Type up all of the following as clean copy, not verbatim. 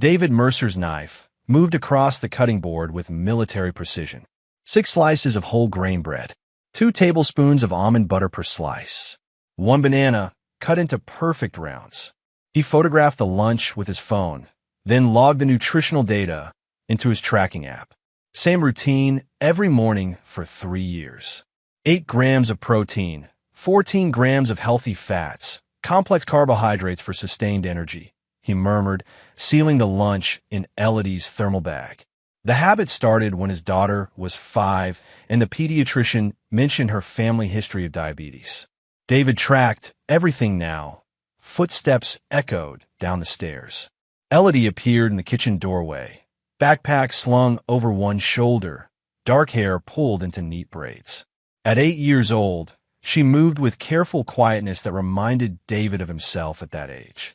David Mercer's knife moved across the cutting board with military precision. 6 slices of whole grain bread. 2 tablespoons of almond butter per slice. 1 banana, cut into perfect rounds. He photographed the lunch with his phone, then logged the nutritional data into his tracking app. Same routine every morning for 3 years. 8 grams of protein, 14 grams of healthy fats, complex carbohydrates for sustained energy, he murmured, sealing the lunch in Elodie's thermal bag. The habit started when his daughter was 5, and the pediatrician mentioned her family history of diabetes. David tracked everything now. Footsteps echoed down the stairs. Elodie appeared in the kitchen doorway, backpack slung over one shoulder, dark hair pulled into neat braids. At 8 years old, she moved with careful quietness that reminded David of himself at that age.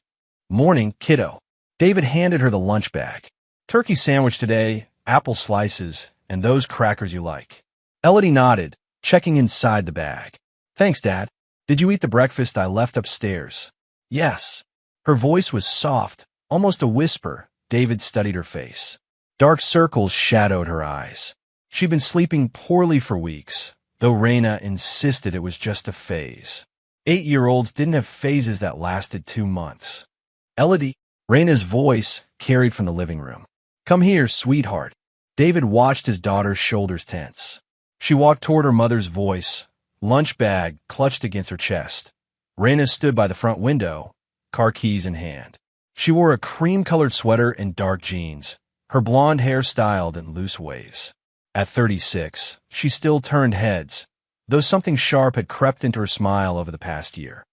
"Morning, kiddo." David handed her the lunch bag. "Turkey sandwich today, apple slices, and those crackers you like." Elodie nodded, checking inside the bag. "Thanks, Dad. Did you eat the breakfast I left upstairs?" "Yes." Her voice was soft, almost a whisper. David studied her face. Dark circles shadowed her eyes. She'd been sleeping poorly for weeks, though Raina insisted it was just a phase. 8-year-olds didn't have phases that lasted 2 months. "Elodie," Raina's voice carried from the living room. "Come here, sweetheart." David watched his daughter's shoulders tense. She walked toward her mother's voice, lunch bag clutched against her chest. Raina stood by the front window, car keys in hand. She wore a cream-colored sweater and dark jeans, her blonde hair styled in loose waves. At 36, she still turned heads, though something sharp had crept into her smile over the past year.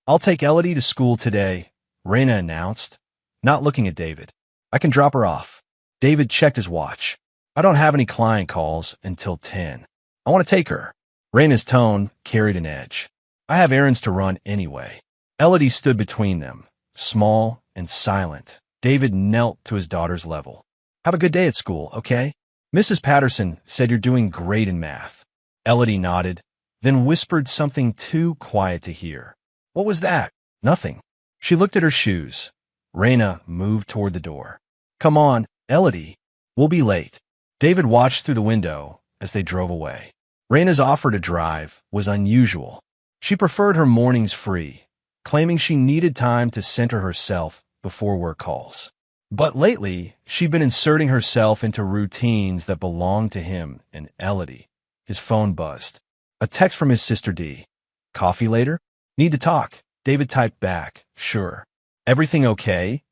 "I'll take Elodie to school today," Raina announced, not looking at David. "I can drop her off." David checked his watch. "I don't have any client calls until 10. I want to take her." Raina's tone carried an edge. "I have errands to run anyway." Elodie stood between them, small and silent. David knelt to his daughter's level. "Have a good day at school, okay? Mrs. Patterson said you're doing great in math." Elodie nodded, then whispered something too quiet to hear. "What was that?" "Nothing." She looked at her shoes. Raina moved toward the door. "Come on, Elodie. We'll be late." David watched through the window as they drove away. Raina's offer to drive was unusual. She preferred her mornings free, claiming she needed time to center herself before work calls. But lately, she'd been inserting herself into routines that belonged to him and Elodie. His phone buzzed. A text from his sister Dee. "Coffee later? Need to talk." David typed back, "Sure." "Everything okay?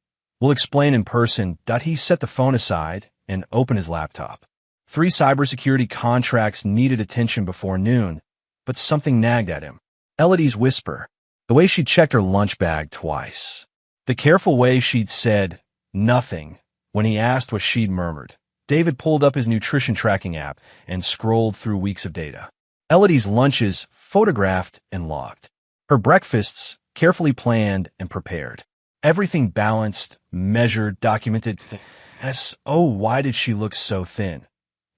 We'll explain in person." He set the phone aside and opened his laptop. 3 cybersecurity contracts needed attention before noon, but something nagged at him. Elodie's whisper, the way she'd checked her lunch bag twice, the careful way she'd said nothing when he asked what she'd murmured. David pulled up his nutrition tracking app and scrolled through weeks of data. Elodie's lunches photographed and logged. Her breakfasts carefully planned and prepared. Everything balanced, measured, documented. Why did she look so thin?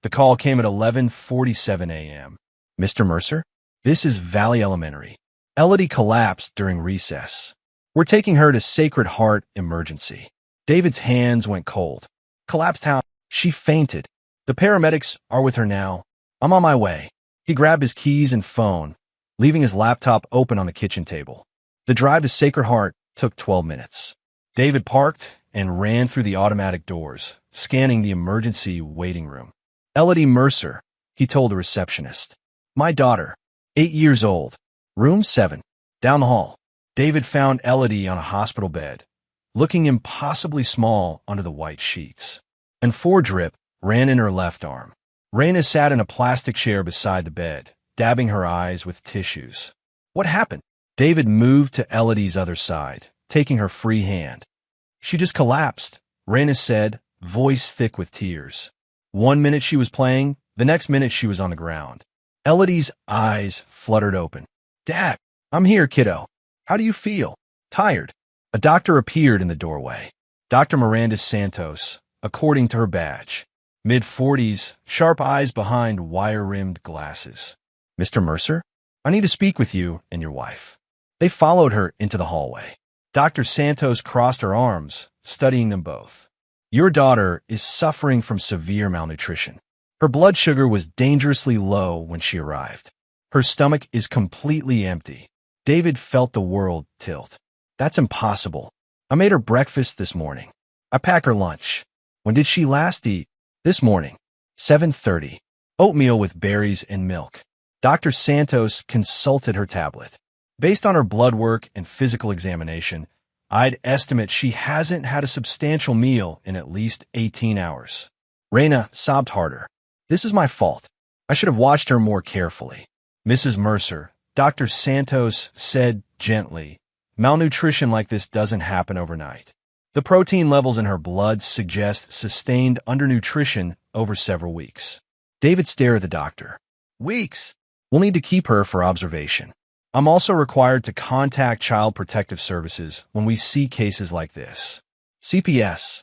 The call came at 11:47 a.m. "Mr. Mercer? This is Valley Elementary." Elodie collapsed during recess. "We're taking her to Sacred Heart Emergency." David's hands went cold. "Collapsed how?" "She fainted. The paramedics are with her now. I'm on my way." He grabbed his keys and phone, leaving his laptop open on the kitchen table. The drive to Sacred Heart took 12 minutes. David parked and ran through the automatic doors, scanning the emergency waiting room. "Elodie Mercer," he told the receptionist. "My daughter, 8 years old. Room 7, down the hall." David found Elodie on a hospital bed, looking impossibly small under the white sheets. And 4 drip ran in her left arm. Raina sat in a plastic chair beside the bed, dabbing her eyes with tissues. "What happened?" David moved to Elodie's other side, taking her free hand. "She just collapsed," Raina said, voice thick with tears. 1 minute she was playing, the next minute she was on the ground. Elodie's eyes fluttered open. "Dad, I'm here, kiddo. How do you feel?" "Tired." A doctor appeared in the doorway. Dr. Miranda Santos, according to her badge. Mid-40s, sharp eyes behind wire-rimmed glasses. "Mr. Mercer, I need to speak with you and your wife." They followed her into the hallway. Dr. Santos crossed her arms, studying them both. Your daughter is suffering from severe malnutrition. Her blood sugar was dangerously low when she arrived. Her stomach is completely empty. David felt the world tilt. That's impossible. I made her breakfast this morning. I pack her lunch. When did she last eat? This morning. 7:30. Oatmeal with berries and milk. Dr. Santos consulted her tablet. Based on her blood work and physical examination, I'd estimate she hasn't had a substantial meal in at least 18 hours. Raina sobbed harder. This is my fault. I should have watched her more carefully. Mrs. Mercer, Dr. Santos said gently, malnutrition like this doesn't happen overnight. The protein levels in her blood suggest sustained undernutrition over several weeks. David stared at the doctor. Weeks? We'll need to keep her for observation. I'm also required to contact Child Protective Services when we see cases like this. CPS.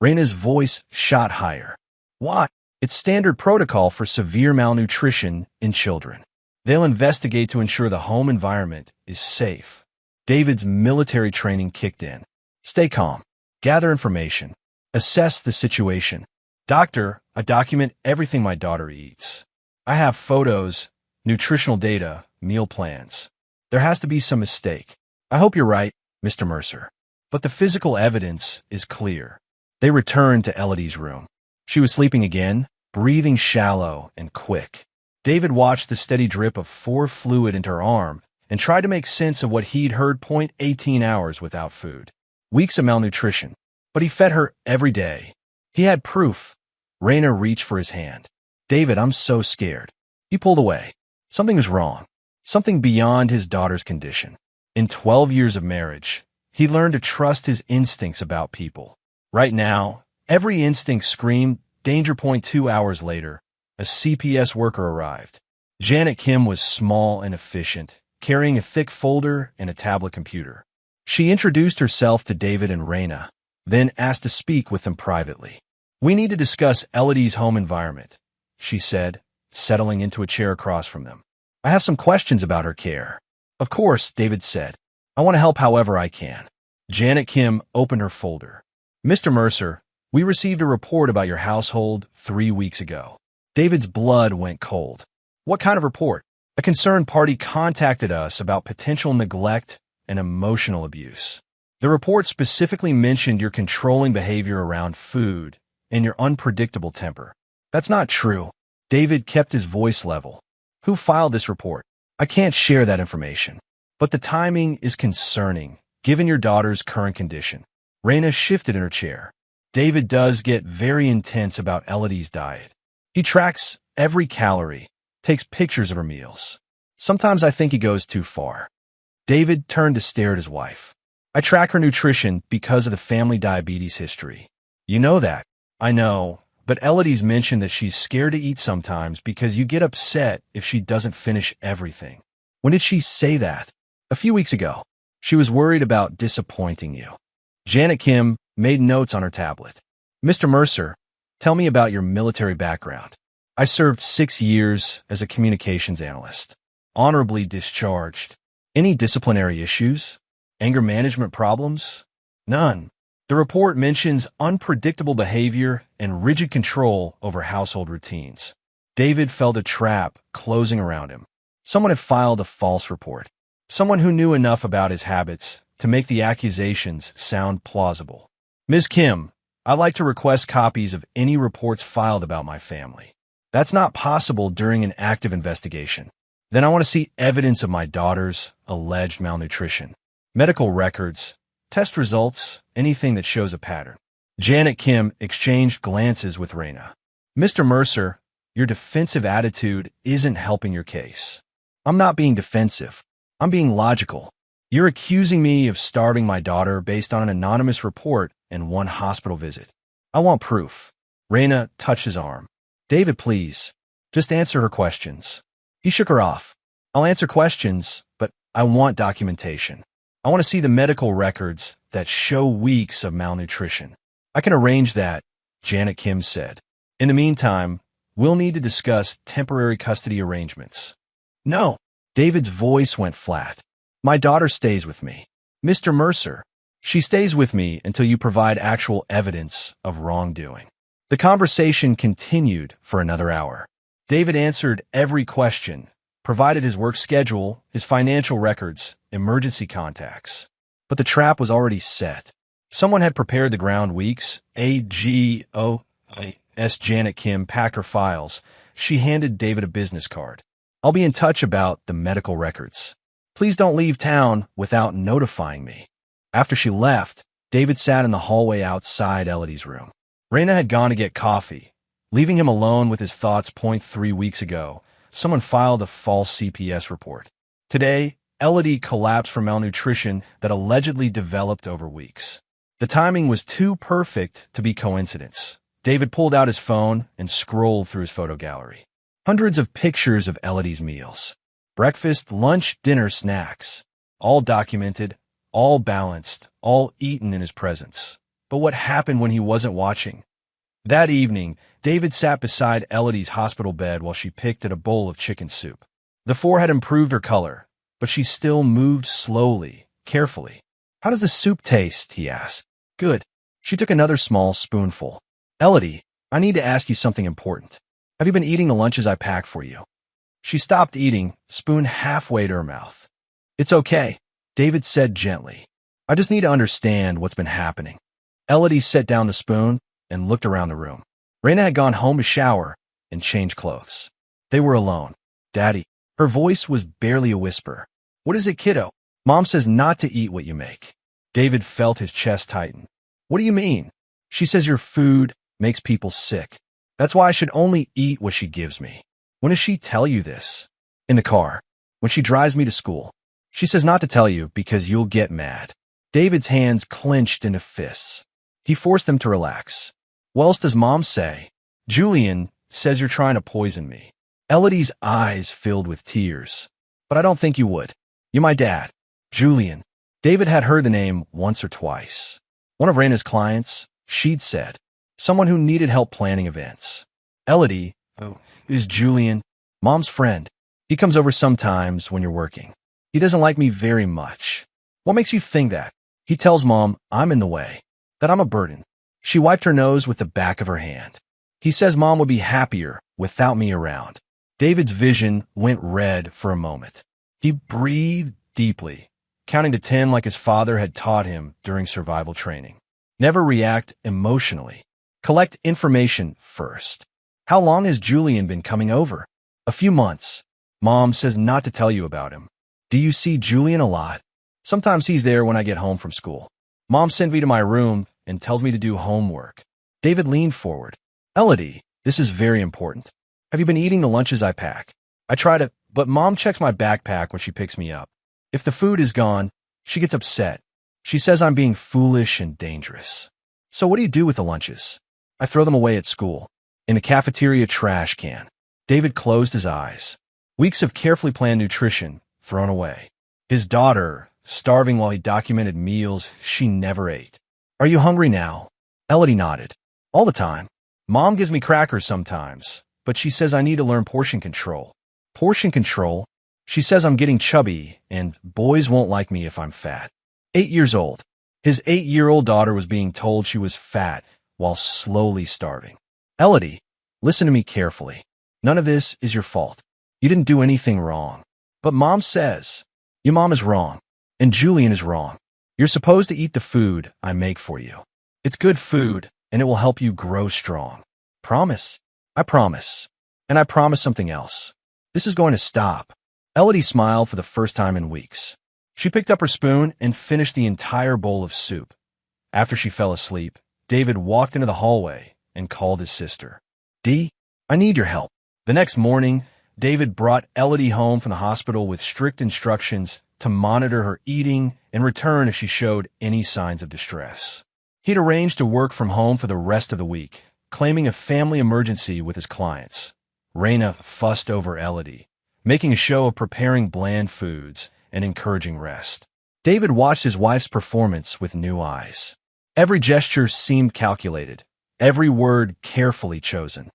Raina's voice shot higher. Why? It's standard protocol for severe malnutrition in children. They'll investigate to ensure the home environment is safe. David's military training kicked in. Stay calm. Gather information. Assess the situation. Doctor, I document everything my daughter eats. I have photos, nutritional data, meal plans. There has to be some mistake. I hope you're right, Mr. Mercer. But the physical evidence is clear. They returned to Elodie's room. She was sleeping again, breathing shallow and quick. David watched the steady drip of fluid into her arm and tried to make sense of what he'd heard. 18 hours without food. Weeks of malnutrition. But he fed her every day. He had proof. Raina reached for his hand. David, I'm so scared. He pulled away. Something was wrong. Something beyond his daughter's condition. In 12 years of marriage, he learned to trust his instincts about people. Right now, every instinct screamed danger. 2 hours later, a CPS worker arrived. Janet Kim was small and efficient, carrying a thick folder and a tablet computer. She introduced herself to David and Raina, then asked to speak with them privately. We need to discuss Elodie's home environment, she said, settling into a chair across from them. I have some questions about her care. Of course, David said. I want to help however I can. Janet Kim opened her folder. Mr. Mercer, we received a report about your household 3 weeks ago. David's blood went cold. What kind of report? A concerned party contacted us about potential neglect and emotional abuse. The report specifically mentioned your controlling behavior around food and your unpredictable temper. That's not true. David kept his voice level. Who filed this report? I can't share that information. But the timing is concerning, given your daughter's current condition. Raina shifted in her chair. David does get very intense about Elodie's diet. He tracks every calorie, takes pictures of her meals. Sometimes I think he goes too far. David turned to stare at his wife. I track her nutrition because of the family diabetes history. You know that. I know. But Elodie's mentioned that she's scared to eat sometimes because you get upset if she doesn't finish everything. When did she say that? A few weeks ago. She was worried about disappointing you. Janet Kim made notes on her tablet. Mr. Mercer, tell me about your military background. I served 6 years as a communications analyst. Honorably discharged. Any disciplinary issues? Anger management problems? None. The report mentions unpredictable behavior and rigid control over household routines. David felt a trap closing around him. Someone had filed a false report. Someone who knew enough about his habits to make the accusations sound plausible. Ms. Kim, I'd like to request copies of any reports filed about my family. That's not possible during an active investigation. Then I want to see evidence of my daughter's alleged malnutrition. Medical records, test results, anything that shows a pattern. Janet Kim exchanged glances with Raina. Mr. Mercer, your defensive attitude isn't helping your case. I'm not being defensive. I'm being logical. You're accusing me of starving my daughter based on an anonymous report and one hospital visit. I want proof. Raina touched his arm. David, please, just answer her questions. He shook her off. I'll answer questions, but I want documentation. I want to see the medical records that show weeks of malnutrition. I can arrange that, Janet Kim said. In the meantime, we'll need to discuss temporary custody arrangements. No. David's voice went flat. My daughter stays with me. Mr. Mercer, She stays with me until you provide actual evidence of wrongdoing. The conversation continued for another hour. David answered every question, provided his work schedule, his financial records, emergency contacts. But the trap was already set. Someone had prepared the ground weeks. Janet Kim packed her files. She handed David a business card. I'll be in touch about the medical records. Please don't leave town without notifying me. After she left, David sat in the hallway outside Elodie's room. Raina had gone to get coffee, leaving him alone with his thoughts. 3 weeks ago, someone filed a false CPS report. Today, Elodie collapsed from malnutrition that allegedly developed over weeks. The timing was too perfect to be coincidence. David pulled out his phone and scrolled through his photo gallery. Hundreds of pictures of Elodie's meals. Breakfast, lunch, dinner, snacks. All documented, all balanced, all eaten in his presence. But what happened when he wasn't watching? That evening, David sat beside Elodie's hospital bed while she picked at a bowl of chicken soup. The four had improved her color, but she still moved slowly, carefully. How does the soup taste? He asked. Good. She took another small spoonful. Elodie, I need to ask you something important. Have you been eating the lunches I packed for you? She stopped eating, spoon halfway to her mouth. It's okay, David said gently. I just need to understand what's been happening. Elodie set down the spoon and looked around the room. Raina had gone home to shower and change clothes. They were alone. Daddy. Her voice was barely a whisper. What is it, kiddo? Mom says not to eat what you make. David felt his chest tighten. What do you mean? She says your food makes people sick. That's why I should only eat what she gives me. When does she tell you this? In the car. When she drives me to school. She says not to tell you because you'll get mad. David's hands clenched into fists. He forced them to relax. What else does Mom say? Julian says you're trying to poison me. Elodie's eyes filled with tears. But I don't think you would. You're my dad. Julian. David had heard the name once or twice. One of Raina's clients, she'd said. Someone who needed help planning events. Elodie, is Julian, Mom's friend. He comes over sometimes when you're working. He doesn't like me very much. What makes you think that? He tells Mom I'm in the way, that I'm a burden. She wiped her nose with the back of her hand. He says Mom would be happier without me around. David's vision went red for a moment. He breathed deeply, counting to 10 like his father had taught him during survival training. Never react emotionally. Collect information first. How long has Julian been coming over? A few months. Mom says not to tell you about him. Do you see Julian a lot? Sometimes he's there when I get home from school. Mom sent me to my room and tells me to do homework. David leaned forward. Elodie, this is very important. Have you been eating the lunches I pack? I try to, but Mom checks my backpack when she picks me up. If the food is gone, she gets upset. She says I'm being foolish and dangerous. So what do you do with the lunches? I throw them away at school, in the cafeteria trash can. David closed his eyes. Weeks of carefully planned nutrition thrown away. His daughter, starving while he documented meals she never ate. Are you hungry now? Elodie nodded. All the time. Mom gives me crackers sometimes, but she says I need to learn portion control. Portion control? She says I'm getting chubby, and boys won't like me if I'm fat. 8 years old. His 8-year-old daughter was being told she was fat while slowly starving. Elodie, listen to me carefully. None of this is your fault. You didn't do anything wrong. But Mom says, your mom is wrong, and Julian is wrong. You're supposed to eat the food I make for you. It's good food, and it will help you grow strong. Promise? I promise. And I promise something else. This is going to stop. Elodie smiled for the first time in weeks. She picked up her spoon and finished the entire bowl of soup. After she fell asleep, David walked into the hallway and called his sister. Dee, I need your help. The next morning, David brought Elodie home from the hospital with strict instructions to monitor her eating and return if she showed any signs of distress. He'd arranged to work from home for the rest of the week, claiming a family emergency with his clients. Raina fussed over Elodie, making a show of preparing bland foods and encouraging rest. David watched his wife's performance with new eyes. Every gesture seemed calculated, every word carefully chosen.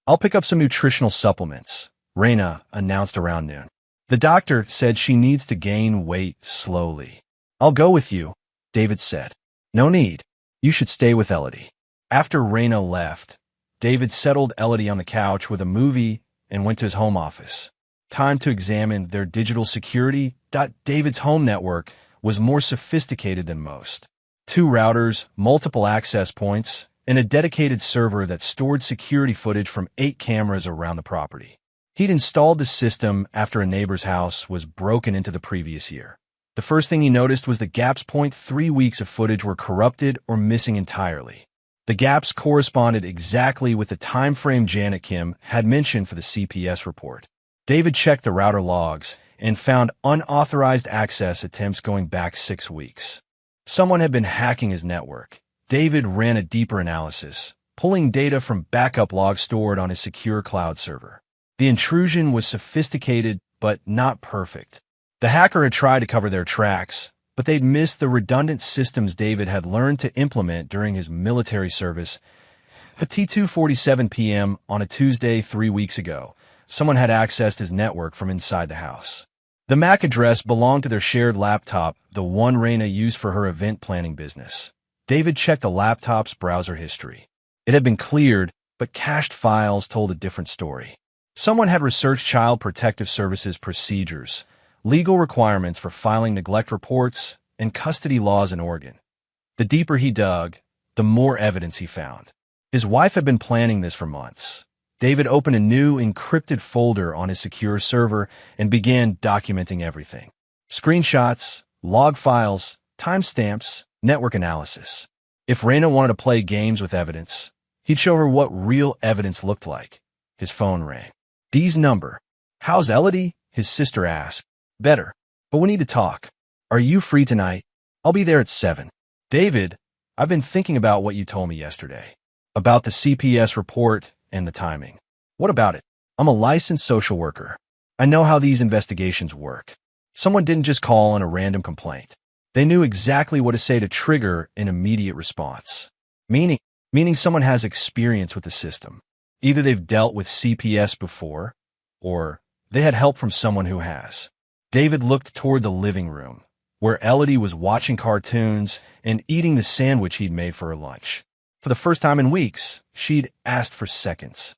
I'll pick up some nutritional supplements, Raina announced around noon. The doctor said she needs to gain weight slowly. I'll go with you, David said. No need. You should stay with Elodie. After Raina left, David settled Elodie on the couch with a movie and went to his home office. Time to examine their digital security. David's home network was more sophisticated than most. 2 routers, multiple access points, and a dedicated server that stored security footage from 8 cameras around the property. He'd installed the system after a neighbor's house was broken into the previous year. The first thing he noticed was the gaps. 3 weeks of footage were corrupted or missing entirely. The gaps corresponded exactly with the time frame Janet Kim had mentioned for the CPS report. David checked the router logs and found unauthorized access attempts going back 6 weeks. Someone had been hacking his network. David ran a deeper analysis, pulling data from backup logs stored on his secure cloud server. The intrusion was sophisticated, but not perfect. The hacker had tried to cover their tracks, but they'd missed the redundant systems David had learned to implement during his military service. At 2:47 p.m. on a Tuesday 3 weeks ago, someone had accessed his network from inside the house. The MAC address belonged to their shared laptop, the one Raina used for her event planning business. David checked the laptop's browser history. It had been cleared, but cached files told a different story. Someone had researched Child Protective Services procedures, legal requirements for filing neglect reports, and custody laws in Oregon. The deeper he dug, the more evidence he found. His wife had been planning this for months. David opened a new encrypted folder on his secure server and began documenting everything. Screenshots, log files, timestamps, network analysis. If Raina wanted to play games with evidence, he'd show her what real evidence looked like. His phone rang. Dee's number. How's Elodie? His sister asked. Better, but we need to talk. Are you free tonight? I'll be there at 7. David, I've been thinking about what you told me yesterday. About the CPS report and the timing. What about it? I'm a licensed social worker. I know how these investigations work. Someone didn't just call in a random complaint. They knew exactly what to say to trigger an immediate response. Meaning someone has experience with the system. Either they've dealt with CPS before, or they had help from someone who has. David looked toward the living room, where Elodie was watching cartoons and eating the sandwich he'd made for her lunch. For the first time in weeks, she'd asked for seconds.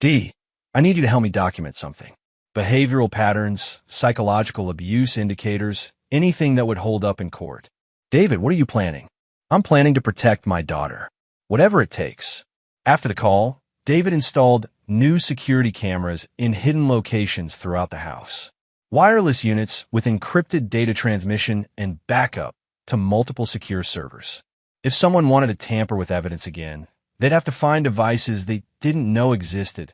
Dee, I need you to help me document something. Behavioral patterns, psychological abuse indicators, anything that would hold up in court. David, what are you planning? I'm planning to protect my daughter. Whatever it takes. After the call, David installed new security cameras in hidden locations throughout the house. Wireless units with encrypted data transmission and backup to multiple secure servers. If someone wanted to tamper with evidence again, they'd have to find devices they didn't know existed.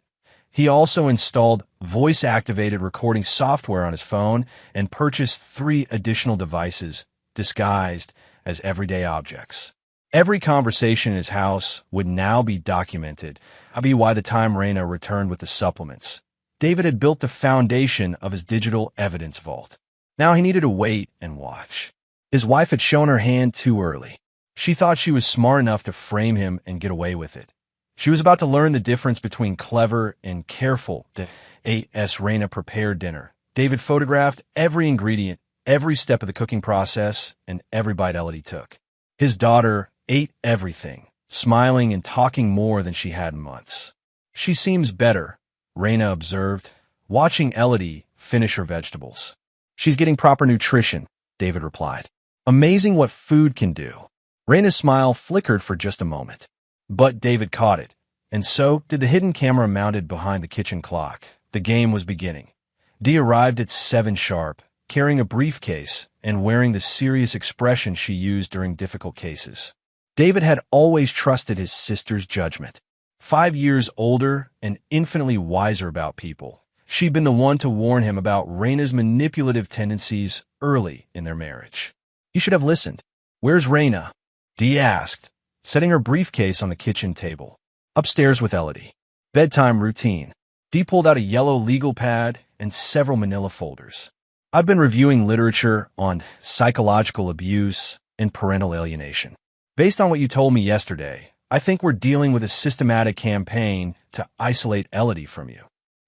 He also installed voice-activated recording software on his phone and purchased 3 additional devices disguised as everyday objects. Every conversation in his house would now be documented. That'd be why the time Raina returned with the supplements. David had built the foundation of his digital evidence vault. Now he needed to wait and watch. His wife had shown her hand too early. She thought she was smart enough to frame him and get away with it. She was about to learn the difference between clever and careful. As Raina prepared dinner, David photographed every ingredient, every step of the cooking process, and every bite Elodie took. His daughter ate everything, smiling and talking more than she had in months. She seems better, Raina observed, watching Elodie finish her vegetables. She's getting proper nutrition, David replied. Amazing what food can do. Raina's smile flickered for just a moment. But David caught it, and so did the hidden camera mounted behind the kitchen clock. The game was beginning. Dee arrived at 7 sharp, carrying a briefcase and wearing the serious expression she used during difficult cases. David had always trusted his sister's judgment. 5 years older and infinitely wiser about people, she'd been the one to warn him about Raina's manipulative tendencies early in their marriage. You should have listened. Where's Raina? Dee asked, setting her briefcase on the kitchen table. Upstairs with Elodie. Bedtime routine. Dee pulled out a yellow legal pad and several manila folders. I've been reviewing literature on psychological abuse and parental alienation. Based on what you told me yesterday, I think we're dealing with a systematic campaign to isolate Elodie from you.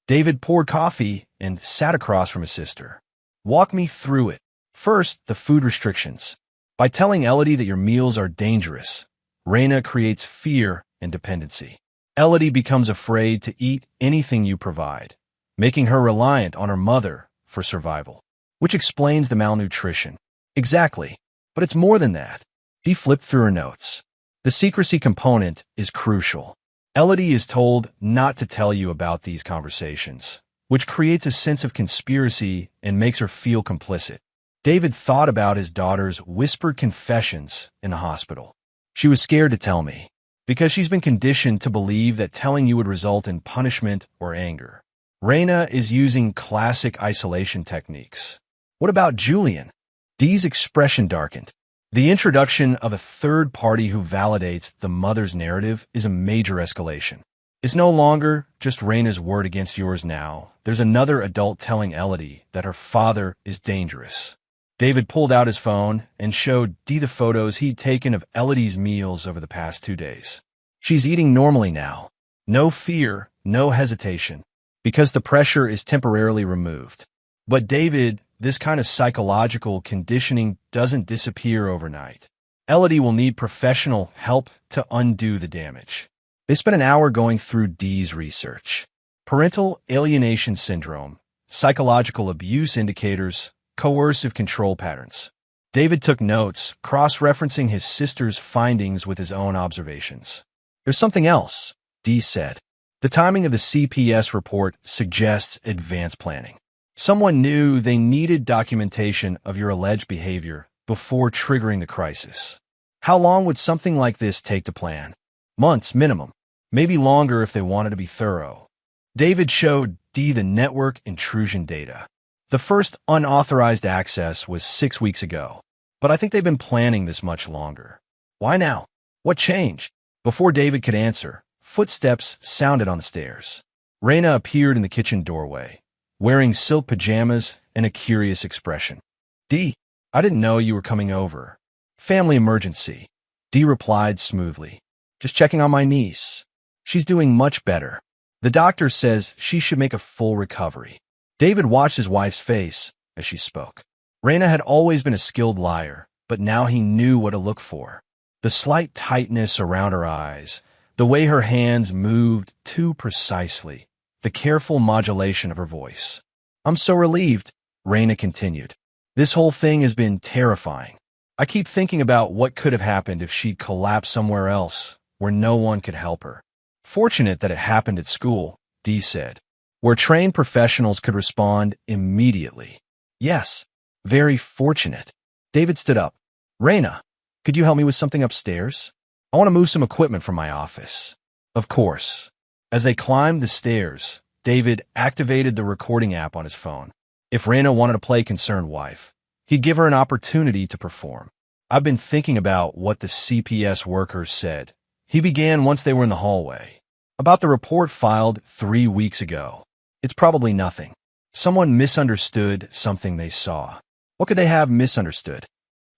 David poured coffee and sat across from his sister. Walk me through it. First, the food restrictions. By telling Elodie that your meals are dangerous, Raina creates fear and dependency. Elodie becomes afraid to eat anything you provide, making her reliant on her mother for survival, which explains the malnutrition. Exactly. But it's more than that. Dee flipped through her notes. The secrecy component is crucial. Elodie is told not to tell you about these conversations, which creates a sense of conspiracy and makes her feel complicit. David thought about his daughter's whispered confessions in the hospital. She was scared to tell me, because she's been conditioned to believe that telling you would result in punishment or anger. Raina is using classic isolation techniques. What about Julian? Dee's expression darkened. The introduction of a third party who validates the mother's narrative is a major escalation. It's no longer just Raina's word against yours now. There's another adult telling Elodie that her father is dangerous. David pulled out his phone and showed Dee the photos he'd taken of Elodie's meals over the past 2 days. She's eating normally now. No fear, no hesitation, because the pressure is temporarily removed. But David, this kind of psychological conditioning doesn't disappear overnight. Elodie will need professional help to undo the damage. They spent an hour going through Dee's research. Parental alienation syndrome, psychological abuse indicators, coercive control patterns. David took notes, cross-referencing his sister's findings with his own observations. There's something else, Dee said. The timing of the CPS report suggests advanced planning. Someone knew they needed documentation of your alleged behavior before triggering the crisis. How long would something like this take to plan? Months minimum, maybe longer if they wanted to be thorough. David showed Dee the network intrusion data. The first unauthorized access was 6 weeks ago, but I think they've been planning this much longer. Why now? What changed? Before David could answer, footsteps sounded on the stairs. Raina appeared in the kitchen doorway, wearing silk pajamas and a curious expression. Dee, I didn't know you were coming over. Family emergency, Dee replied smoothly. Just checking on my niece. She's doing much better. The doctor says she should make a full recovery. David watched his wife's face as she spoke. Raina had always been a skilled liar, but now he knew what to look for. The slight tightness around her eyes, the way her hands moved too precisely, the careful modulation of her voice. I'm so relieved, Raina continued. This whole thing has been terrifying. I keep thinking about what could have happened if she'd collapsed somewhere else, where no one could help her. Fortunate that it happened at school, Dee said, where trained professionals could respond immediately. Yes, very fortunate. David stood up. Raina, could you help me with something upstairs? I want to move some equipment from my office. Of course. As they climbed the stairs, David activated the recording app on his phone. If Raina wanted to play concerned wife, he'd give her an opportunity to perform. I've been thinking about what the CPS workers said. He began once they were in the hallway. About the report filed 3 weeks ago. It's probably nothing. Someone misunderstood something they saw. What could they have misunderstood?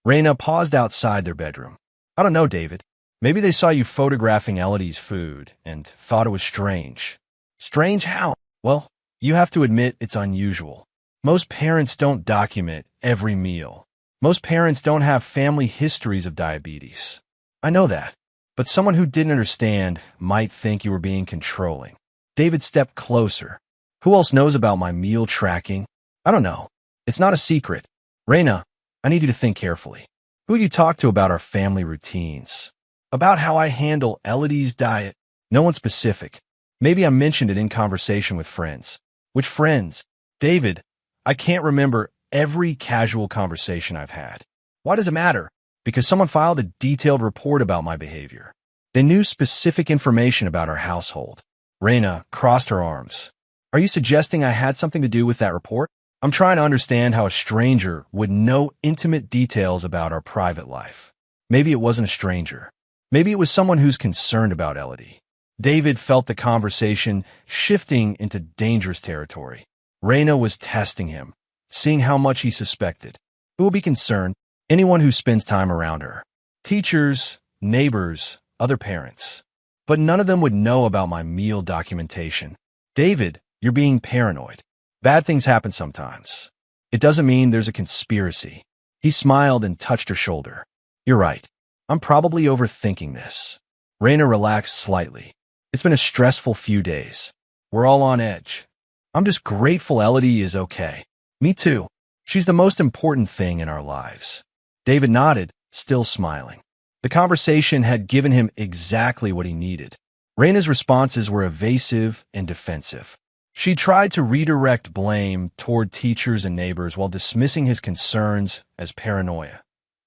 Raina paused outside their bedroom. I don't know, David. Maybe they saw you photographing Elodie's food and thought it was strange. Strange how? Well, you have to admit it's unusual. Most parents don't document every meal. Most parents don't have family histories of diabetes. I know that. But someone who didn't understand might think you were being controlling. David stepped closer. Who else knows about my meal tracking? I don't know. It's not a secret. Raina, I need you to think carefully. Who you talk to about our family routines? About how I handle Elodie's diet? No one specific. Maybe I mentioned it in conversation with friends. Which friends? David, I can't remember every casual conversation I've had. Why does it matter? Because someone filed a detailed report about my behavior. They knew specific information about our household. Raina crossed her arms. Are you suggesting I had something to do with that report? I'm trying to understand how a stranger would know intimate details about our private life. Maybe it wasn't a stranger. Maybe it was someone who's concerned about Elodie. David felt the conversation shifting into dangerous territory. Raina was testing him, seeing how much he suspected. Who will be concerned? Anyone who spends time around her. Teachers, neighbors, other parents. But none of them would know about my meal documentation. David, you're being paranoid. Bad things happen sometimes. It doesn't mean there's a conspiracy. He smiled and touched her shoulder. You're right. I'm probably overthinking this. Raina relaxed slightly. It's been a stressful few days. We're all on edge. I'm just grateful Elodie is okay. Me too. She's the most important thing in our lives. David nodded, still smiling. The conversation had given him exactly what he needed. Raina's responses were evasive and defensive. She tried to redirect blame toward teachers and neighbors while dismissing his concerns as paranoia.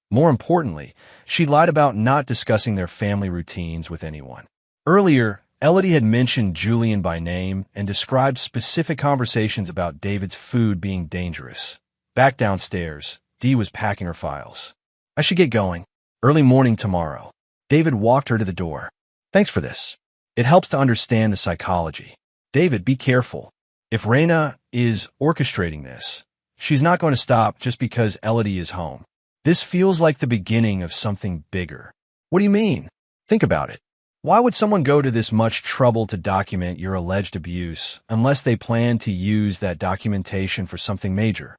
More importantly, she lied about not discussing their family routines with anyone. Earlier, Elodie had mentioned Julian by name and described specific conversations about David's food being dangerous. Back downstairs, Dee was packing her files. I should get going. Early morning tomorrow. David walked her to the door. Thanks for this. It helps to understand the psychology. David, be careful. If Raina is orchestrating this, she's not going to stop just because Elodie is home. This feels like the beginning of something bigger. What do you mean? Think about it. Why would someone go to this much trouble to document your alleged abuse unless they plan to use that documentation for something major?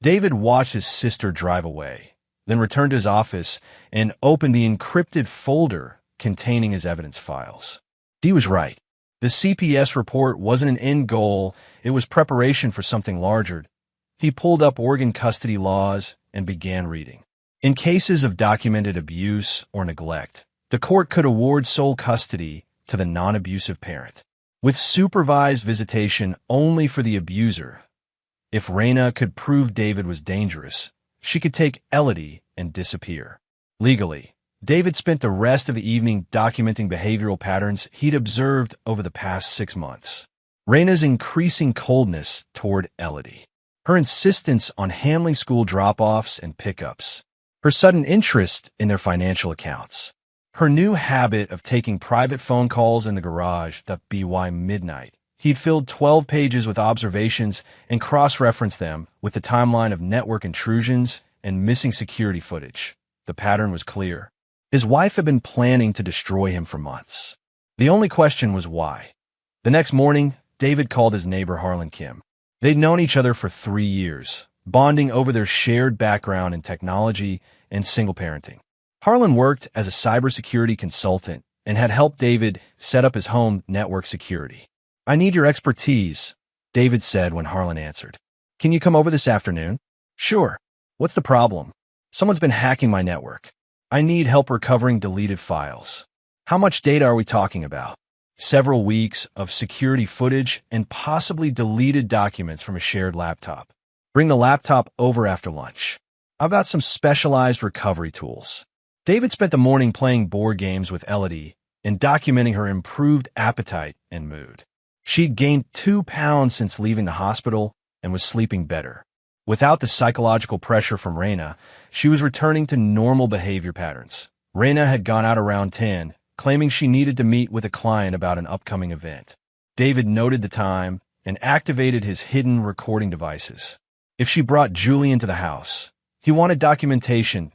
David watched his sister drive away, then returned to his office and opened the encrypted folder containing his evidence files. Dee was right. The CPS report wasn't an end goal, it was preparation for something larger. He pulled up Oregon custody laws and began reading. In cases of documented abuse or neglect, the court could award sole custody to the non-abusive parent, with supervised visitation only for the abuser. If Raina could prove David was dangerous, she could take Elodie and disappear. Legally, David spent the rest of the evening documenting behavioral patterns he'd observed over the past 6 months. Raina's increasing coldness toward Elodie, her insistence on handling school drop-offs and pickups, her sudden interest in their financial accounts, her new habit of taking private phone calls in the garage by midnight. He'd filled 12 pages with observations and cross-referenced them with the timeline of network intrusions and missing security footage. The pattern was clear. His wife had been planning to destroy him for months. The only question was why. The next morning, David called his neighbor Harlan Kim. They'd known each other for 3 years, bonding over their shared background in technology and single parenting. Harlan worked as a cybersecurity consultant and had helped David set up his home network security. I need your expertise, David said when Harlan answered. Can you come over this afternoon? Sure. What's the problem? Someone's been hacking my network. I need help recovering deleted files. How much data are we talking about? Several weeks of security footage and possibly deleted documents from a shared laptop. Bring the laptop over after lunch. I've got some specialized recovery tools. David spent the morning playing board games with Elodie and documenting her improved appetite and mood. She'd gained 2 pounds since leaving the hospital and was sleeping better. Without the psychological pressure from Raina, she was returning to normal behavior patterns. Raina had gone out around 10, claiming she needed to meet with a client about an upcoming event. David noted the time and activated his hidden recording devices. If she brought Julian to the house, he wanted documentation.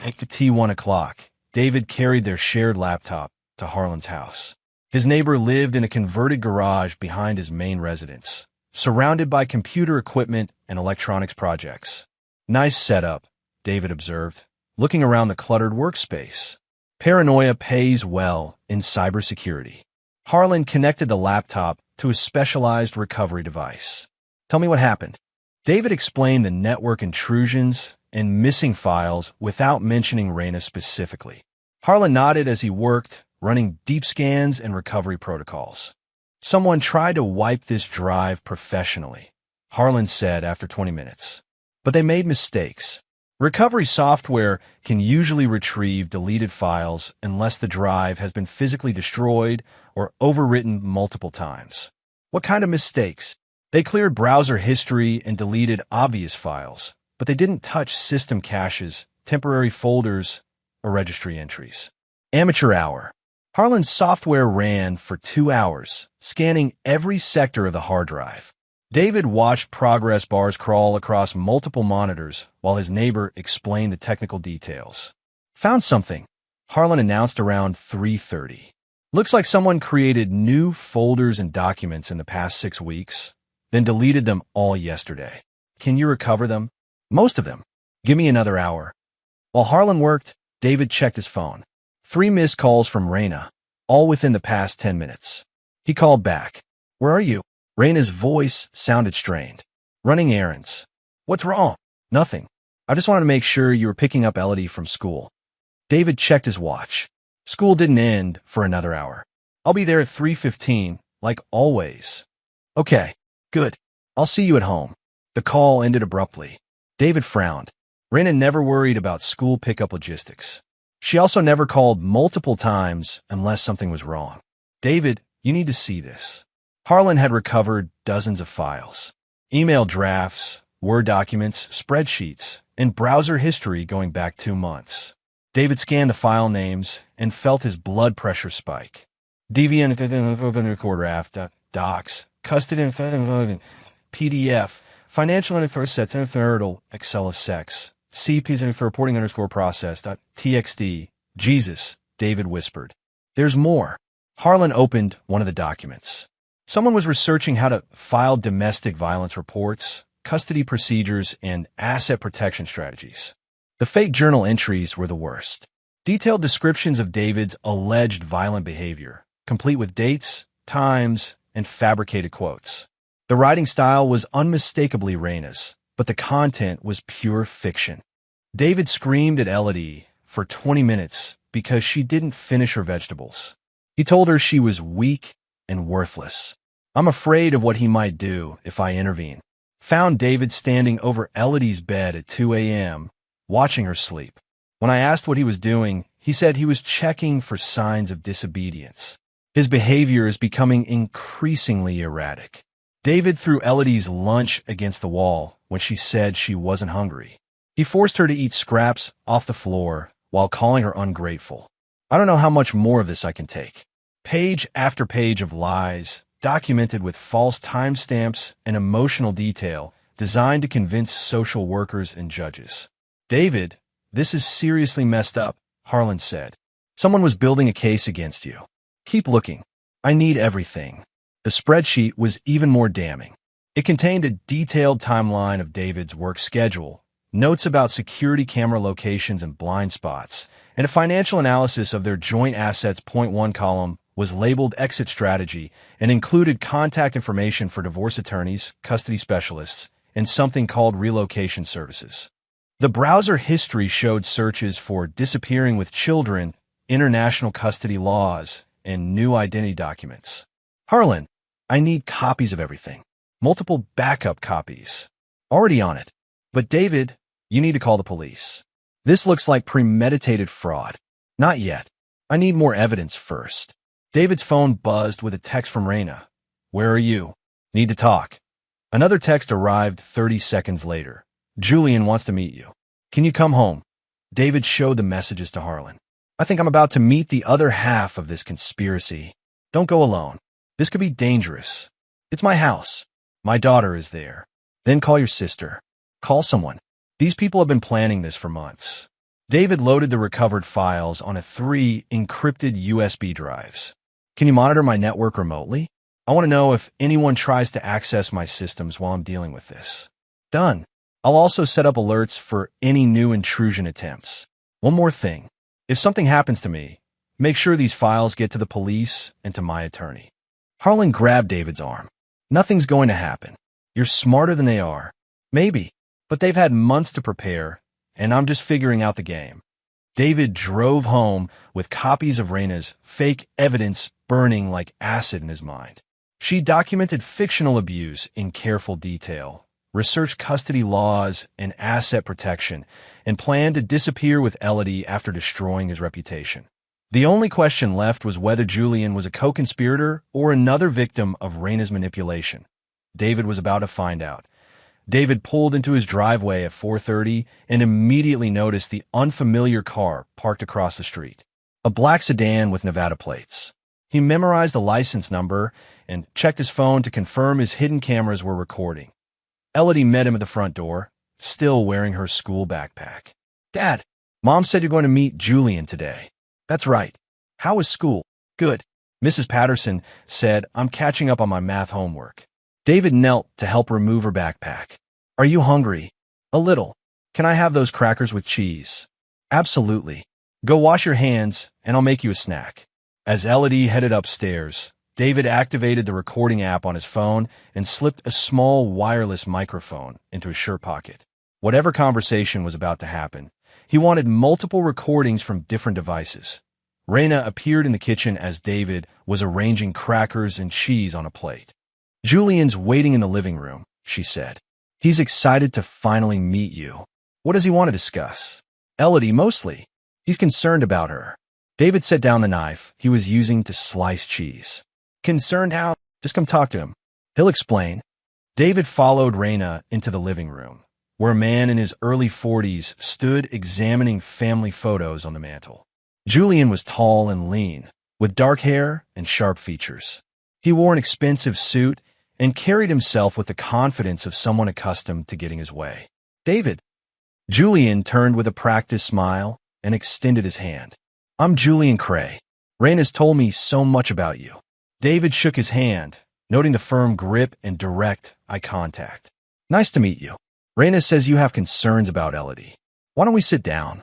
At T1 o'clock, David carried their shared laptop to Harlan's house. His neighbor lived in a converted garage behind his main residence, surrounded by computer equipment and electronics projects. Nice setup, David observed, looking around the cluttered workspace. Paranoia pays well in cybersecurity. Harlan connected the laptop to a specialized recovery device. Tell me what happened. David explained the network intrusions and missing files without mentioning Raina specifically. Harlan nodded as he worked, running deep scans and recovery protocols. Someone tried to wipe this drive professionally, Harlan said after 20 minutes. But they made mistakes. Recovery software can usually retrieve deleted files unless the drive has been physically destroyed or overwritten multiple times. What kind of mistakes? They cleared browser history and deleted obvious files, but they didn't touch system caches, temporary folders, or registry entries. Amateur hour. Harlan's software ran for 2 hours, scanning every sector of the hard drive. David watched progress bars crawl across multiple monitors while his neighbor explained the technical details. Found something, Harlan announced around 3:30. Looks like someone created new folders and documents in the past 6 weeks, then deleted them all yesterday. Can you recover them? Most of them. Give me another hour. While Harlan worked, David checked his phone. 3 missed calls from Raina, all within the past 10 minutes. He called back. Where are you? Raina's voice sounded strained. Running errands. What's wrong? Nothing. I just wanted to make sure you were picking up Elodie from school. David checked his watch. School didn't end for another hour. I'll be there at 3:15, like always. Okay, good. I'll see you at home. The call ended abruptly. David frowned. Raina never worried about school pickup logistics. She also never called multiple times unless something was wrong. David, you need to see this. Harlan had recovered dozens of files. Email drafts, Word documents, spreadsheets, and browser history going back 2 months. David scanned the file names and felt his blood pressure spike. Deviant draft, docs, custody PDF, financial info sets and fertile, Excel sex, CPs for reporting _process.txt. Jesus, David whispered. There's more. Harlan opened one of the documents. Someone was researching how to file domestic violence reports, custody procedures, and asset protection strategies. The fake journal entries were the worst. Detailed descriptions of David's alleged violent behavior, complete with dates, times, and fabricated quotes. The writing style was unmistakably Raina's, but the content was pure fiction. David screamed at Elodie for 20 minutes because she didn't finish her vegetables. He told her she was weak and worthless. I'm afraid of what he might do if I intervene. Found David standing over Elodie's bed at 2 a.m., watching her sleep. When I asked what he was doing, he said he was checking for signs of disobedience. His behavior is becoming increasingly erratic. David threw Elodie's lunch against the wall when she said she wasn't hungry. He forced her to eat scraps off the floor while calling her ungrateful. I don't know how much more of this I can take. Page after page of lies, documented with false timestamps and emotional detail, designed to convince social workers and judges. David, this is seriously messed up, Harlan said. Someone was building a case against you. Keep looking. I need everything. The spreadsheet was even more damning. It contained a detailed timeline of David's work schedule, notes about security camera locations and blind spots, and a financial analysis of their joint assets. Point 1 column was labeled exit strategy and included contact information for divorce attorneys, custody specialists, and something called relocation services. The browser history showed searches for disappearing with children, international custody laws, and new identity documents. Harlan, I need copies of everything. Multiple backup copies. Already on it. But David, you need to call the police. This looks like premeditated fraud. Not yet. I need more evidence first. David's phone buzzed with a text from Raina. Where are you? Need to talk. Another text arrived 30 seconds later. Julian wants to meet you. Can you come home? David showed the messages to Harlan. I think I'm about to meet the other half of this conspiracy. Don't go alone. This could be dangerous. It's my house. My daughter is there. Then call your sister. Call someone. These people have been planning this for months. David loaded the recovered files on 3 encrypted USB drives. Can you monitor my network remotely? I want to know if anyone tries to access my systems while I'm dealing with this. Done. I'll also set up alerts for any new intrusion attempts. One more thing. If something happens to me, make sure these files get to the police and to my attorney. Harlan grabbed David's arm. Nothing's going to happen. You're smarter than they are. Maybe. But they've had months to prepare, and I'm just figuring out the game. David drove home with copies of Raina's fake evidence burning like acid in his mind. She documented fictional abuse in careful detail, researched custody laws and asset protection, and planned to disappear with Elodie after destroying his reputation. The only question left was whether Julian was a co-conspirator or another victim of Raina's manipulation. David was about to find out. David pulled into his driveway at 4:30 and immediately noticed the unfamiliar car parked across the street. A black sedan with Nevada plates. He memorized the license number and checked his phone to confirm his hidden cameras were recording. Elodie met him at the front door, still wearing her school backpack. Dad, Mom said you're going to meet Julian today. That's right. How was school? Good. Mrs. Patterson said I'm catching up on my math homework. David knelt to help remove her backpack. Are you hungry? A little. Can I have those crackers with cheese? Absolutely. Go wash your hands, and I'll make you a snack. As Elodie headed upstairs, David activated the recording app on his phone and slipped a small wireless microphone into his shirt pocket. Whatever conversation was about to happen, he wanted multiple recordings from different devices. Raina appeared in the kitchen as David was arranging crackers and cheese on a plate. Julian's waiting in the living room, she said. He's excited to finally meet you. What does he want to discuss? Elodie, mostly. He's concerned about her. David set down the knife he was using to slice cheese. Concerned how? Just come talk to him. He'll explain. David followed Raina into the living room, where a man in his early 40s stood examining family photos on the mantel. Julian was tall and lean, with dark hair and sharp features. He wore an expensive suit and carried himself with the confidence of someone accustomed to getting his way. David. Julian turned with a practiced smile and extended his hand. I'm Julian Cray. Raina's told me so much about you. David shook his hand, noting the firm grip and direct eye contact. Nice to meet you. Raina says you have concerns about Elodie. Why don't we sit down?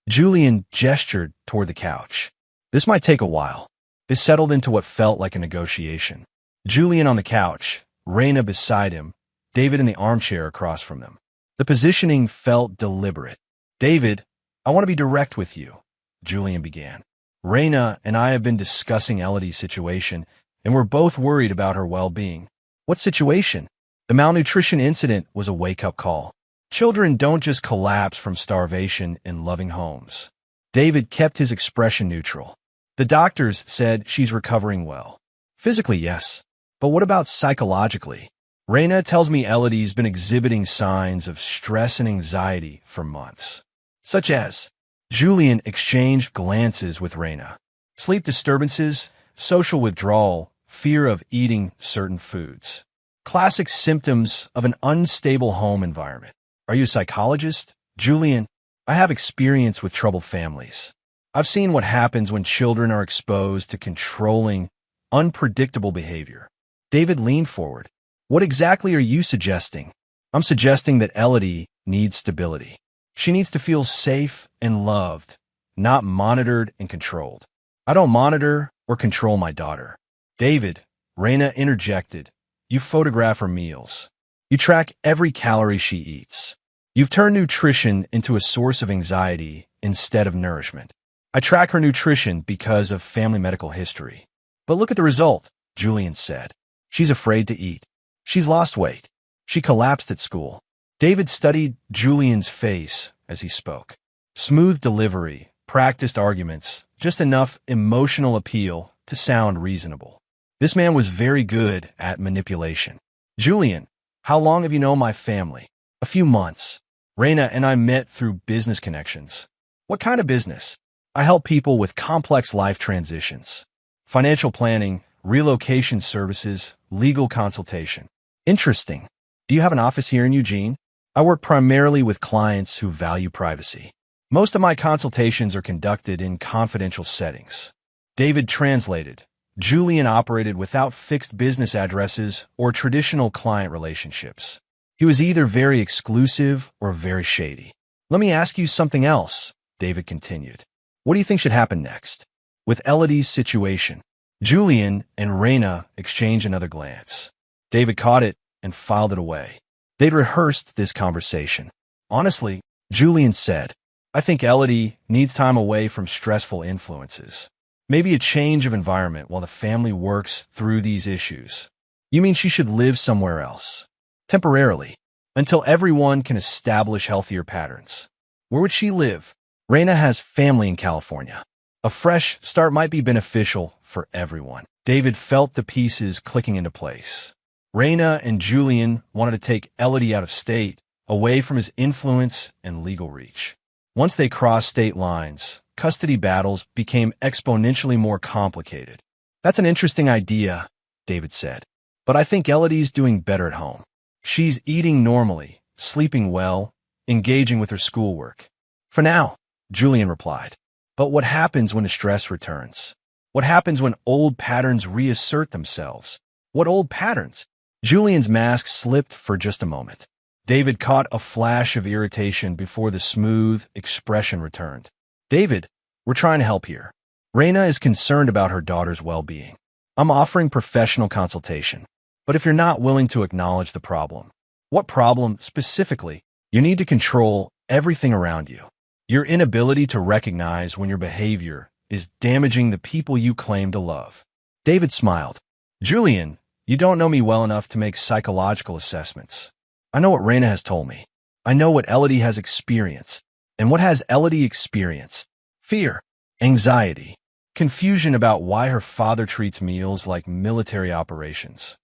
Julian gestured toward the couch. This might take a while. They settled into what felt like a negotiation. Julian on the couch, Raina beside him, David in the armchair across from them. The positioning felt deliberate. David, I want to be direct with you, Julian began. Raina and I have been discussing Elodie's situation, and we're both worried about her well-being. What situation? The malnutrition incident was a wake-up call. Children don't just collapse from starvation in loving homes. David kept his expression neutral. The doctors said she's recovering well. Physically, yes. But what about psychologically? Raina tells me Elodie's been exhibiting signs of stress and anxiety for months. Such as? Julian exchanged glances with Raina. Sleep disturbances, social withdrawal, fear of eating certain foods. Classic symptoms of an unstable home environment. Are you a psychologist? Julian, I have experience with troubled families. I've seen what happens when children are exposed to controlling, unpredictable behavior. David leaned forward. What exactly are you suggesting? I'm suggesting that Elodie needs stability. She needs to feel safe and loved, not monitored and controlled. I don't monitor or control my daughter. David, Raina interjected. You photograph her meals. You track every calorie she eats. You've turned nutrition into a source of anxiety instead of nourishment. I track her nutrition because of family medical history. But look at the result, Julian said. She's afraid to eat. She's lost weight. She collapsed at school. David studied Julian's face as he spoke. Smooth delivery, practiced arguments, just enough emotional appeal to sound reasonable. This man was very good at manipulation. Julian, how long have you known my family? A few months. Raina and I met through business connections. What kind of business? I help people with complex life transitions. Financial planning, relocation services, legal consultation. Interesting. Do you have an office here in Eugene? I work primarily with clients who value privacy. Most of my consultations are conducted in confidential settings. David translated. Julian operated without fixed business addresses or traditional client relationships. He was either very exclusive or very shady. Let me ask you something else, David continued. What do you think should happen next? With Elodie's situation, Julian and Raina exchanged another glance. David caught it and filed it away. They'd rehearsed this conversation. Honestly, Julian said, I think Elodie needs time away from stressful influences. Maybe a change of environment while the family works through these issues. You mean she should live somewhere else? Temporarily, until everyone can establish healthier patterns. Where would she live? Raina has family in California. A fresh start might be beneficial for everyone. David felt the pieces clicking into place. Raina and Julian wanted to take Elodie out of state, away from his influence and legal reach. Once they crossed state lines, custody battles became exponentially more complicated. That's an interesting idea, David said. But I think Elodie's doing better at home. She's eating normally, sleeping well, engaging with her schoolwork. For now, Julian replied. But what happens when the stress returns? What happens when old patterns reassert themselves? What old patterns? Julian's mask slipped for just a moment. David caught a flash of irritation before the smooth expression returned. David, we're trying to help here. Raina is concerned about her daughter's well-being. I'm offering professional consultation. But if you're not willing to acknowledge the problem, what problem specifically? You need to control everything around you. Your inability to recognize when your behavior is damaging the people you claim to love. David smiled. Julian, you don't know me well enough to make psychological assessments. I know what Raina has told me. I know what Elodie has experienced. And what has Elodie experienced? Fear, anxiety, confusion about why her father treats meals like military operations.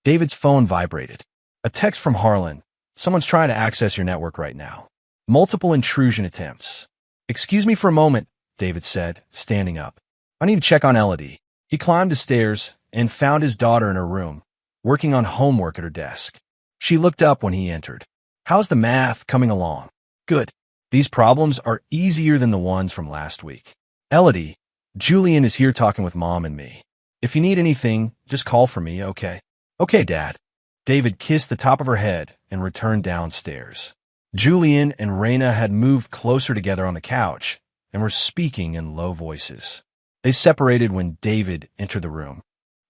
David's phone vibrated. A text from Harlan. Someone's trying to access your network right now. Multiple intrusion attempts. Excuse me for a moment, David said, standing up. I need to check on Elodie. He climbed the stairs and found his daughter in her room, working on homework at her desk. She looked up when he entered. How's the math coming along? Good. These problems are easier than the ones from last week. Elodie, Julian is here talking with Mom and me. If you need anything, just call for me, okay? Okay, Dad. David kissed the top of her head and returned downstairs. Julian and Raina had moved closer together on the couch and were speaking in low voices. They separated when David entered the room.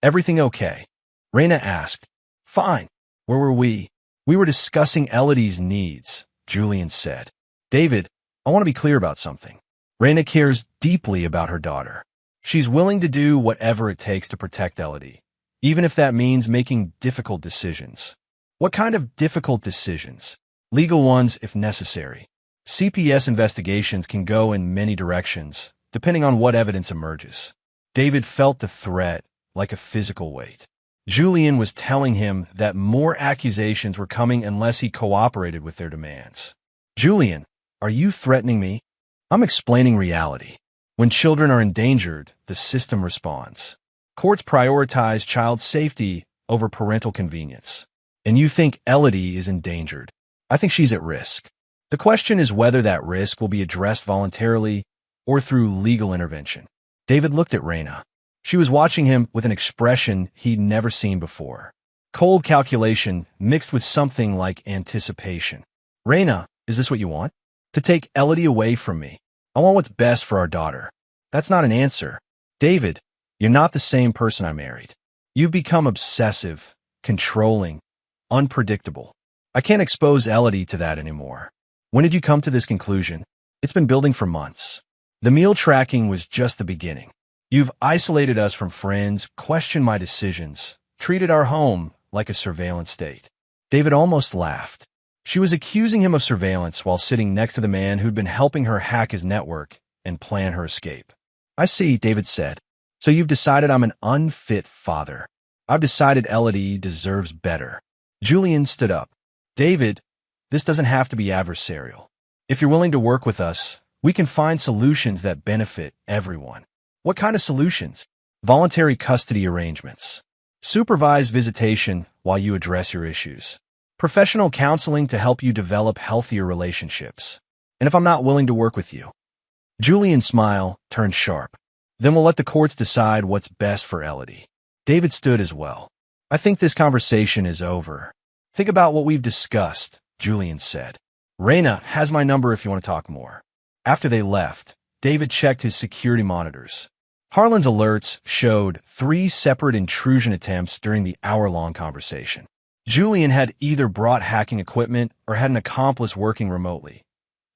Everything okay? Raina asked. Fine. Where were we? We were discussing Elodie's needs, Julian said. David, I want to be clear about something. Raina cares deeply about her daughter. She's willing to do whatever it takes to protect Elodie, even if that means making difficult decisions. What kind of difficult decisions? Legal ones if necessary. CPS investigations can go in many directions, depending on what evidence emerges. David felt the threat like a physical weight. Julian was telling him that more accusations were coming unless he cooperated with their demands. Julian, are you threatening me? I'm explaining reality. When children are endangered, the system responds. Courts prioritize child safety over parental convenience. And you think Elodie is endangered. I think she's at risk. The question is whether that risk will be addressed voluntarily or through legal intervention. David looked at Raina. She was watching him with an expression he'd never seen before. Cold calculation mixed with something like anticipation. Raina, is this what you want? To take Elodie away from me. I want what's best for our daughter. That's not an answer. David, you're not the same person I married. You've become obsessive, controlling, unpredictable. I can't expose Elodie to that anymore. When did you come to this conclusion? It's been building for months. The meal tracking was just the beginning. You've isolated us from friends, questioned my decisions, treated our home like a surveillance state. David almost laughed. She was accusing him of surveillance while sitting next to the man who'd been helping her hack his network and plan her escape. I see, David said. So you've decided I'm an unfit father. I've decided Elodie deserves better. Julian stood up. David, this doesn't have to be adversarial. If you're willing to work with us, we can find solutions that benefit everyone. What kind of solutions? Voluntary custody arrangements. Supervised visitation while you address your issues. Professional counseling to help you develop healthier relationships. And if I'm not willing to work with you? Julian's smile turned sharp. Then we'll let the courts decide what's best for Elodie. David stood as well. I think this conversation is over. Think about what we've discussed, Julian said. Raina has my number if you want to talk more. After they left, David checked his security monitors. Harlan's alerts showed 3 separate intrusion attempts during the hour-long conversation. Julian had either brought hacking equipment or had an accomplice working remotely.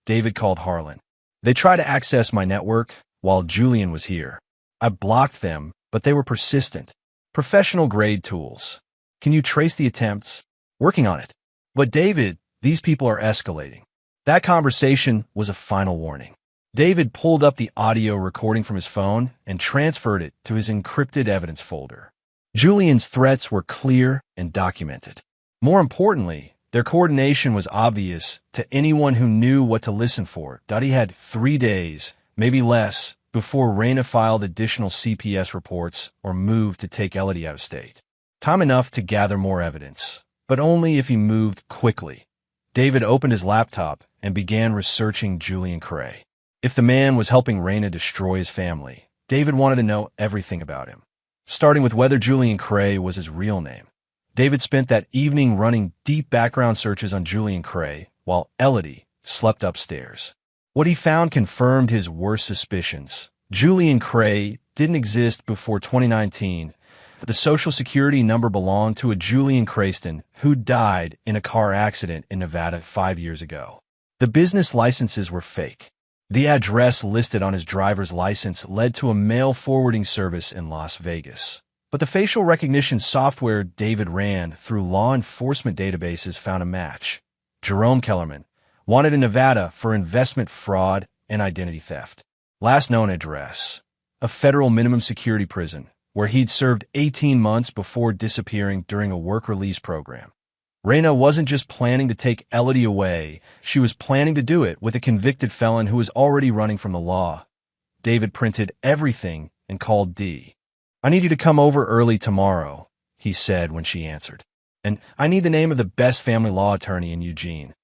David called Harlan. They tried to access my network while Julian was here. I blocked them, but they were persistent. Professional-grade tools. Can you trace the attempts? Working on it. But David, these people are escalating. That conversation was a final warning. David pulled up the audio recording from his phone and transferred it to his encrypted evidence folder. Julian's threats were clear and documented. More importantly, their coordination was obvious to anyone who knew what to listen for. He had 3 days, maybe less, before Raina filed additional CPS reports or moved to take Elodie out of state. Time enough to gather more evidence, but only if he moved quickly. David opened his laptop and began researching Julian Cray. If the man was helping Raina destroy his family, David wanted to know everything about him, starting with whether Julian Cray was his real name. David spent that evening running deep background searches on Julian Cray, while Elodie slept upstairs. What he found confirmed his worst suspicions. Julian Cray didn't exist before 2019. The Social Security number belonged to a Julian Crayston who died in a car accident in Nevada 5 years ago. The business licenses were fake. The address listed on his driver's license led to a mail forwarding service in Las Vegas. But the facial recognition software David ran through law enforcement databases found a match. Jerome Kellerman, wanted in Nevada for investment fraud and identity theft. Last known address, a federal minimum security prison, where he'd served 18 months before disappearing during a work release program. Raina wasn't just planning to take Elodie away, she was planning to do it with a convicted felon who was already running from the law. David printed everything and called Dee. "I need you to come over early tomorrow," he said when she answered. "And I need the name of the best family law attorney in Eugene."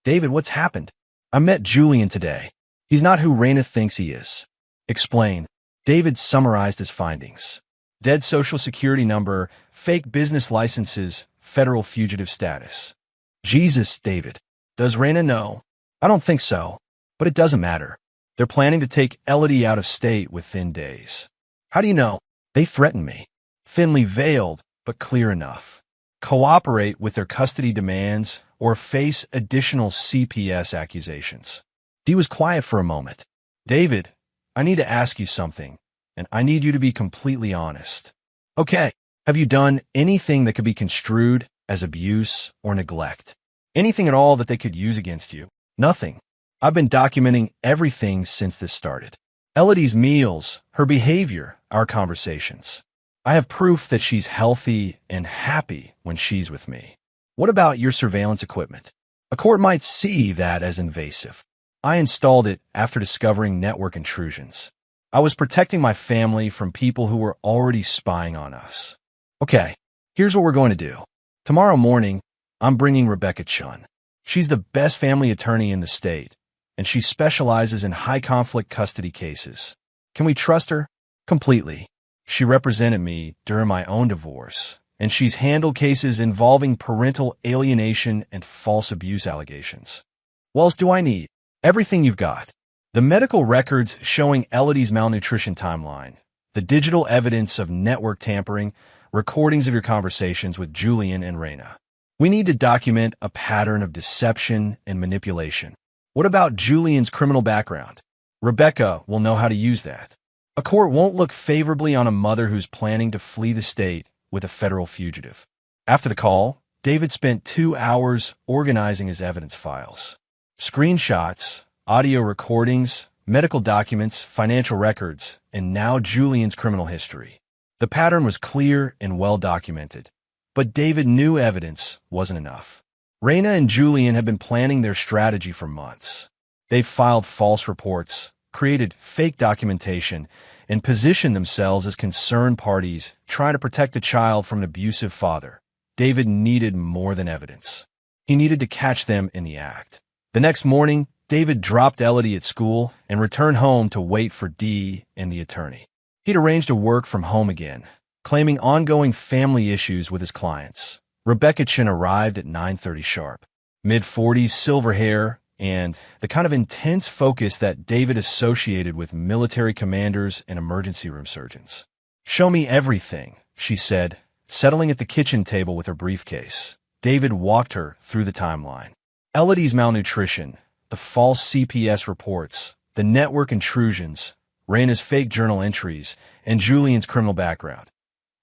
"David, what's happened?" "I met Julian today. He's not who Raina thinks he is." "Explain." David summarized his findings. Dead Social Security number, fake business licenses, federal fugitive status. Jesus, David. Does Raina know? "I don't think so. But it doesn't matter. They're planning to take Elodie out of state within days." "How do you know?" "They threatened me." Thinly veiled, but clear enough. "Cooperate with their custody demands or face additional CPS accusations." Dee was quiet for a moment. "David, I need to ask you something, and I need you to be completely honest." "Okay. Have you done anything that could be construed as abuse or neglect? Anything at all that they could use against you?" "Nothing. I've been documenting everything since this started. Elodie's meals, her behavior, our conversations. I have proof that she's healthy and happy when she's with me." "What about your surveillance equipment?" "A court might see that as invasive. I installed it after discovering network intrusions. I was protecting my family from people who were already spying on us." "Okay, here's what we're going to do. Tomorrow morning, I'm bringing Rebecca Chun. She's the best family attorney in the state, and she specializes in high-conflict custody cases. Can we trust her?" "Completely. She represented me during my own divorce, and she's handled cases involving parental alienation and false abuse allegations." "What else do I need?" "Everything you've got. The medical records showing Elodie's malnutrition timeline, the digital evidence of network tampering, recordings of your conversations with Julian and Raina. We need to document a pattern of deception and manipulation." "What about Julian's criminal background?" "Rebecca will know how to use that. A court won't look favorably on a mother who's planning to flee the state with a federal fugitive." After the call, David spent 2 hours organizing his evidence files. Screenshots, audio recordings, medical documents, financial records, and now Julian's criminal history. The pattern was clear and well documented, but David knew evidence wasn't enough. Raina and Julian had been planning their strategy for months. They'd filed false reports, created fake documentation, and positioned themselves as concerned parties trying to protect a child from an abusive father. David needed more than evidence. He needed to catch them in the act. The next morning, David dropped Elodie at school and returned home to wait for Dee and the attorney. He'd arranged to work from home again, claiming ongoing family issues with his clients. Rebecca Chin arrived at 9:30 sharp. Mid-40s, silver hair, and the kind of intense focus that David associated with military commanders and emergency room surgeons. "Show me everything," she said, settling at the kitchen table with her briefcase. David walked her through the timeline. Elodie's malnutrition, the false CPS reports, the network intrusions, Raina's fake journal entries, and Julian's criminal background.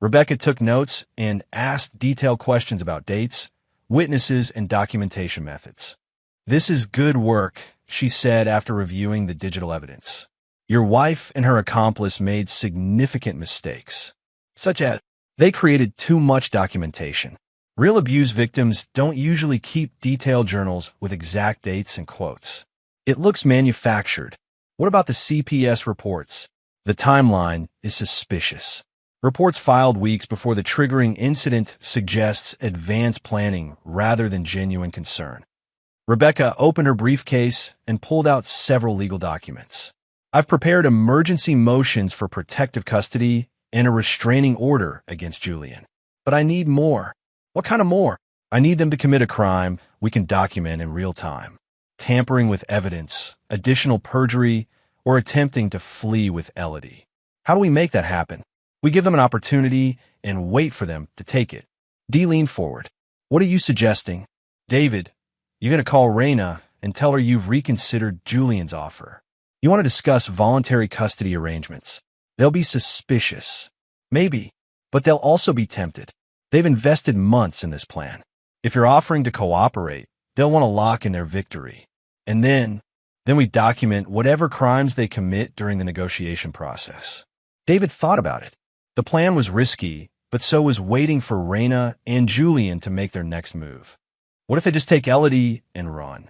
Rebecca took notes and asked detailed questions about dates, witnesses, and documentation methods. "This is good work," she said after reviewing the digital evidence. "Your wife and her accomplice made significant mistakes, such as they created too much documentation. Real abuse victims don't usually keep detailed journals with exact dates and quotes. It looks manufactured. What about the CPS reports? The timeline is suspicious. Reports filed weeks before the triggering incident suggests advanced planning rather than genuine concern." Rebecca opened her briefcase and pulled out several legal documents. "I've prepared emergency motions for protective custody and a restraining order against Julian. But I need more." What kind of more? I need them to commit a crime we can document in real time. Tampering with evidence, additional perjury, or attempting to flee with Elodie. How do we make that happen? We give them an opportunity and wait for them to take it. Dee leaned forward. What are you suggesting? David, you're going to call Raina and tell her you've reconsidered Julian's offer. You want to discuss voluntary custody arrangements. They'll be suspicious. Maybe, but they'll also be tempted. They've invested months in this plan. If you're offering to cooperate, they'll want to lock in their victory. And then we document whatever crimes they commit during the negotiation process. David thought about it. The plan was risky, but so was waiting for Raina and Julian to make their next move. What if they just take Elodie and run?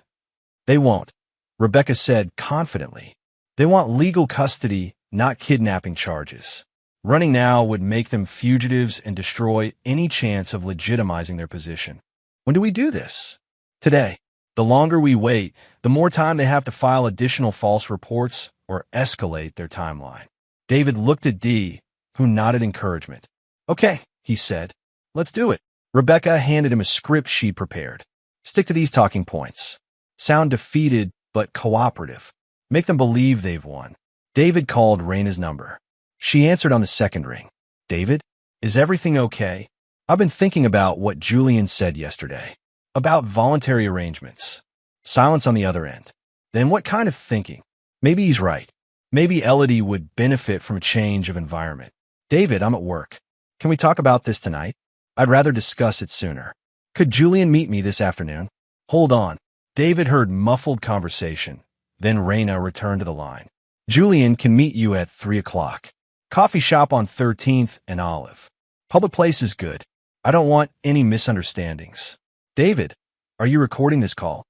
They won't, Rebecca said confidently. They want legal custody, not kidnapping charges. Running now would make them fugitives and destroy any chance of legitimizing their position. When do we do this? Today. The longer we wait, the more time they have to file additional false reports or escalate their timeline. David looked at Dee, who nodded encouragement. Okay, he said. Let's do it. Rebecca handed him a script she'd prepared. Stick to these talking points. Sound defeated, but cooperative. Make them believe they've won. David called Raina's number. She answered on the second ring. David, is everything okay? I've been thinking about what Julian said yesterday. About voluntary arrangements. Silence on the other end. Then what kind of thinking? Maybe he's right. Maybe Elodie would benefit from a change of environment. David, I'm at work. Can we talk about this tonight? I'd rather discuss it sooner. Could Julian meet me this afternoon? Hold on. David heard muffled conversation. Then Raina returned to the line. Julian can meet you at 3 o'clock. Coffee shop on 13th and Olive. Public place is good. I don't want any misunderstandings. David, are you recording this call?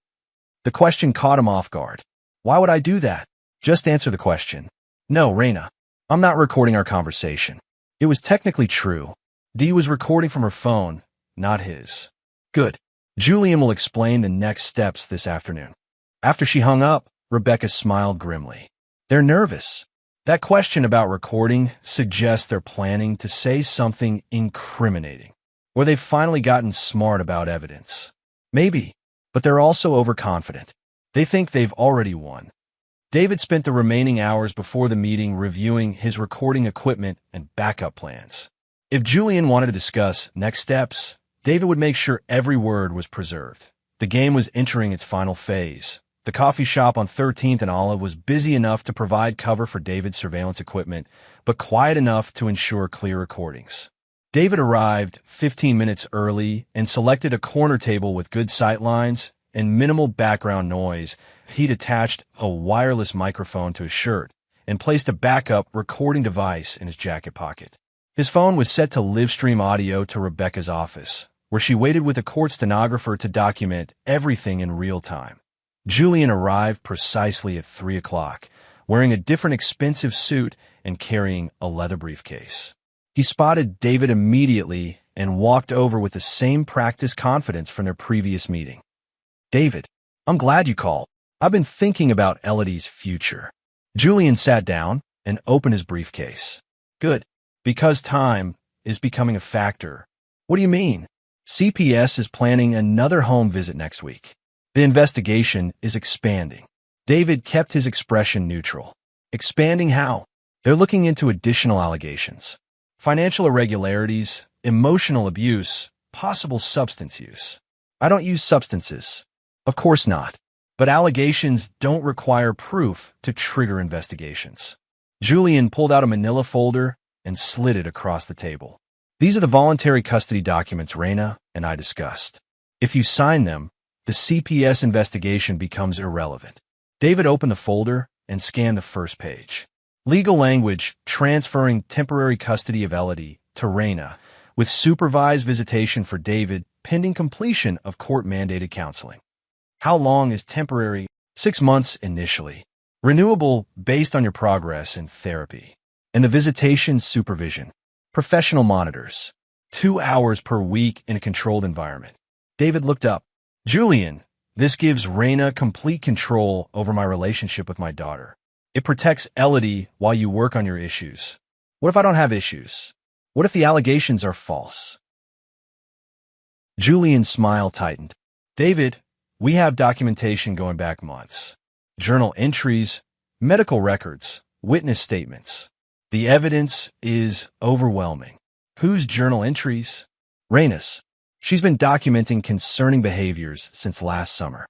The question caught him off guard. Why would I do that? Just answer the question. No, Raina. I'm not recording our conversation. It was technically true. Dee was recording from her phone, not his. Good. Julian will explain the next steps this afternoon. After she hung up, Rebecca smiled grimly. They're nervous. That question about recording suggests they're planning to say something incriminating, or they've finally gotten smart about evidence. Maybe, but they're also overconfident. They think they've already won. David spent the remaining hours before the meeting reviewing his recording equipment and backup plans. If Julian wanted to discuss next steps, David would make sure every word was preserved. The game was entering its final phase. The coffee shop on 13th and Olive was busy enough to provide cover for David's surveillance equipment, but quiet enough to ensure clear recordings. David arrived 15 minutes early and selected a corner table with good sight lines and minimal background noise. He'd attached a wireless microphone to his shirt and placed a backup recording device in his jacket pocket. His phone was set to live stream audio to Rebecca's office, where she waited with a court stenographer to document everything in real time. Julian arrived precisely at 3 o'clock, wearing a different expensive suit and carrying a leather briefcase. He spotted David immediately and walked over with the same practiced confidence from their previous meeting. David, I'm glad you called. I've been thinking about Elodie's future. Julian sat down and opened his briefcase. Good, because time is becoming a factor. What do you mean? CPS is planning another home visit next week. The investigation is expanding. David kept his expression neutral. Expanding how? They're looking into additional allegations. Financial irregularities, emotional abuse, possible substance use. I don't use substances. Of course not. But allegations don't require proof to trigger investigations. Julian pulled out a manila folder and slid it across the table. These are the voluntary custody documents Raina and I discussed. If you sign them, the CPS investigation becomes irrelevant. David opened the folder and scanned the first page. Legal language transferring temporary custody of Elodie to Raina, with supervised visitation for David pending completion of court-mandated counseling. How long is temporary? 6 months initially. Renewable based on your progress in therapy. And the visitation supervision. Professional monitors. 2 hours per week in a controlled environment. David looked up. Julian, this gives Raina complete control over my relationship with my daughter. It protects Elodie while you work on your issues. What if I don't have issues? What if the allegations are false? Julian's smile tightened. David, we have documentation going back months. Journal entries, medical records, witness statements. The evidence is overwhelming. Whose journal entries? Raina's. She's been documenting concerning behaviors since last summer.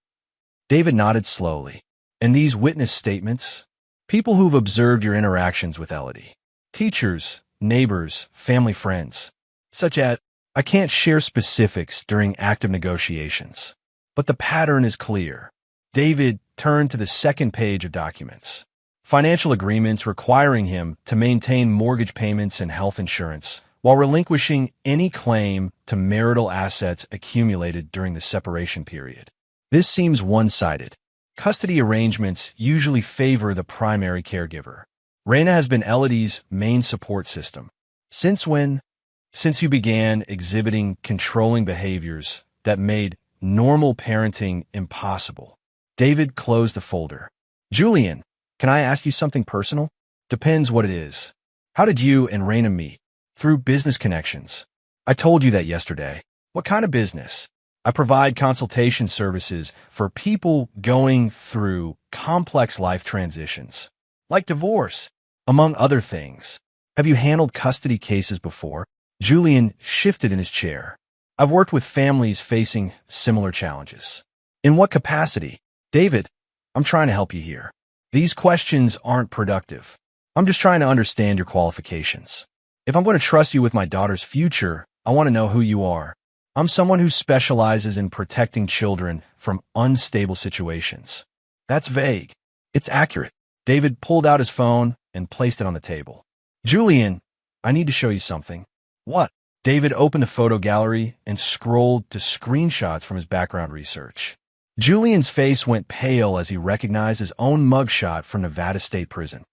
David nodded slowly. And these witness statements? People who've observed your interactions with Elodie. Teachers, neighbors, family friends. Such as, I can't share specifics during active negotiations. But the pattern is clear. David turned to the second page of documents. Financial agreements requiring him to maintain mortgage payments and health insurance while relinquishing any claim to marital assets accumulated during the separation period. This seems one-sided. Custody arrangements usually favor the primary caregiver. Raina has been Elodie's main support system. Since when? Since you began exhibiting controlling behaviors that made normal parenting impossible. David closed the folder. Julian, can I ask you something personal? Depends what it is. How did you and Raina meet? Through business connections. I told you that yesterday. What kind of business? I provide consultation services for people going through complex life transitions, like divorce, among other things. Have you handled custody cases before? Julian shifted in his chair. I've worked with families facing similar challenges. In what capacity? David, I'm trying to help you here. These questions aren't productive. I'm just trying to understand your qualifications. If I'm going to trust you with my daughter's future, I want to know who you are. I'm someone who specializes in protecting children from unstable situations. That's vague. It's accurate. David pulled out his phone and placed it on the table. Julian, I need to show you something. What? David opened the photo gallery and scrolled to screenshots from his background research. Julian's face went pale as he recognized his own mugshot from Nevada State Prison.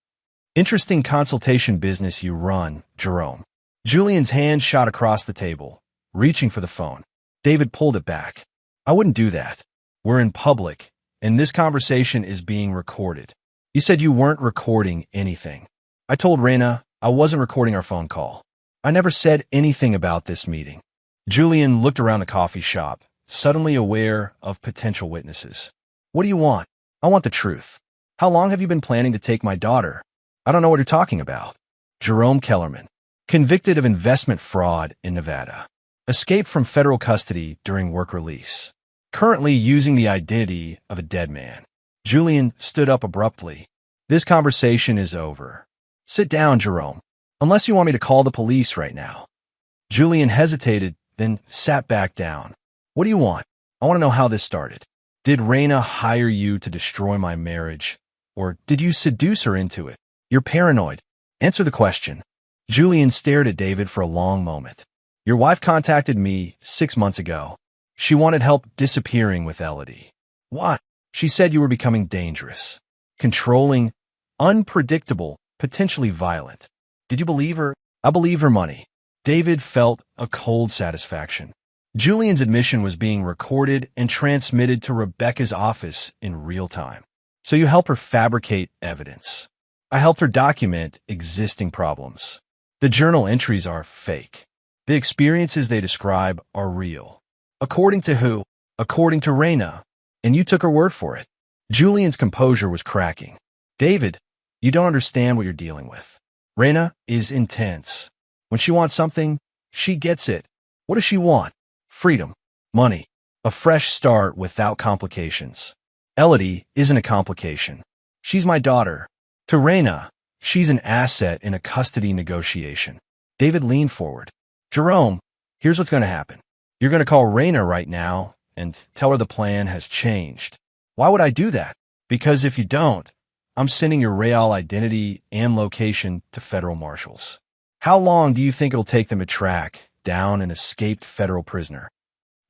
Interesting consultation business you run, Jerome. Julian's hand shot across the table, reaching for the phone. David pulled it back. I wouldn't do that. We're in public, and this conversation is being recorded. You said you weren't recording anything. I told Raina I wasn't recording our phone call. I never said anything about this meeting. Julian looked around the coffee shop, suddenly aware of potential witnesses. What do you want? I want the truth. How long have you been planning to take my daughter? I don't know what you're talking about. Jerome Kellerman, convicted of investment fraud in Nevada. Escaped from federal custody during work release. Currently using the identity of a dead man. Julian stood up abruptly. This conversation is over. Sit down, Jerome. Unless you want me to call the police right now. Julian hesitated, then sat back down. What do you want? I want to know how this started. Did Raina hire you to destroy my marriage? Or did you seduce her into it? You're paranoid. Answer the question. Julian stared at David for a long moment. Your wife contacted me 6 months ago. She wanted help disappearing with Elodie. What? She said you were becoming dangerous, controlling, unpredictable, potentially violent. Did you believe her? I believe her money. David felt a cold satisfaction. Julian's admission was being recorded and transmitted to Rebecca's office in real time. So you help her fabricate evidence. I helped her document existing problems. The journal entries are fake. The experiences they describe are real. According to who? According to Raina. And you took her word for it. Julian's composure was cracking. David, you don't understand what you're dealing with. Raina is intense. When she wants something, she gets it. What does she want? Freedom, money, a fresh start without complications. Elodie isn't a complication. She's my daughter. To Raina, she's an asset in a custody negotiation. David leaned forward. Jerome, here's what's going to happen. You're going to call Raina right now and tell her the plan has changed. Why would I do that? Because if you don't, I'm sending your real identity and location to federal marshals. How long do you think it'll take them to track down an escaped federal prisoner?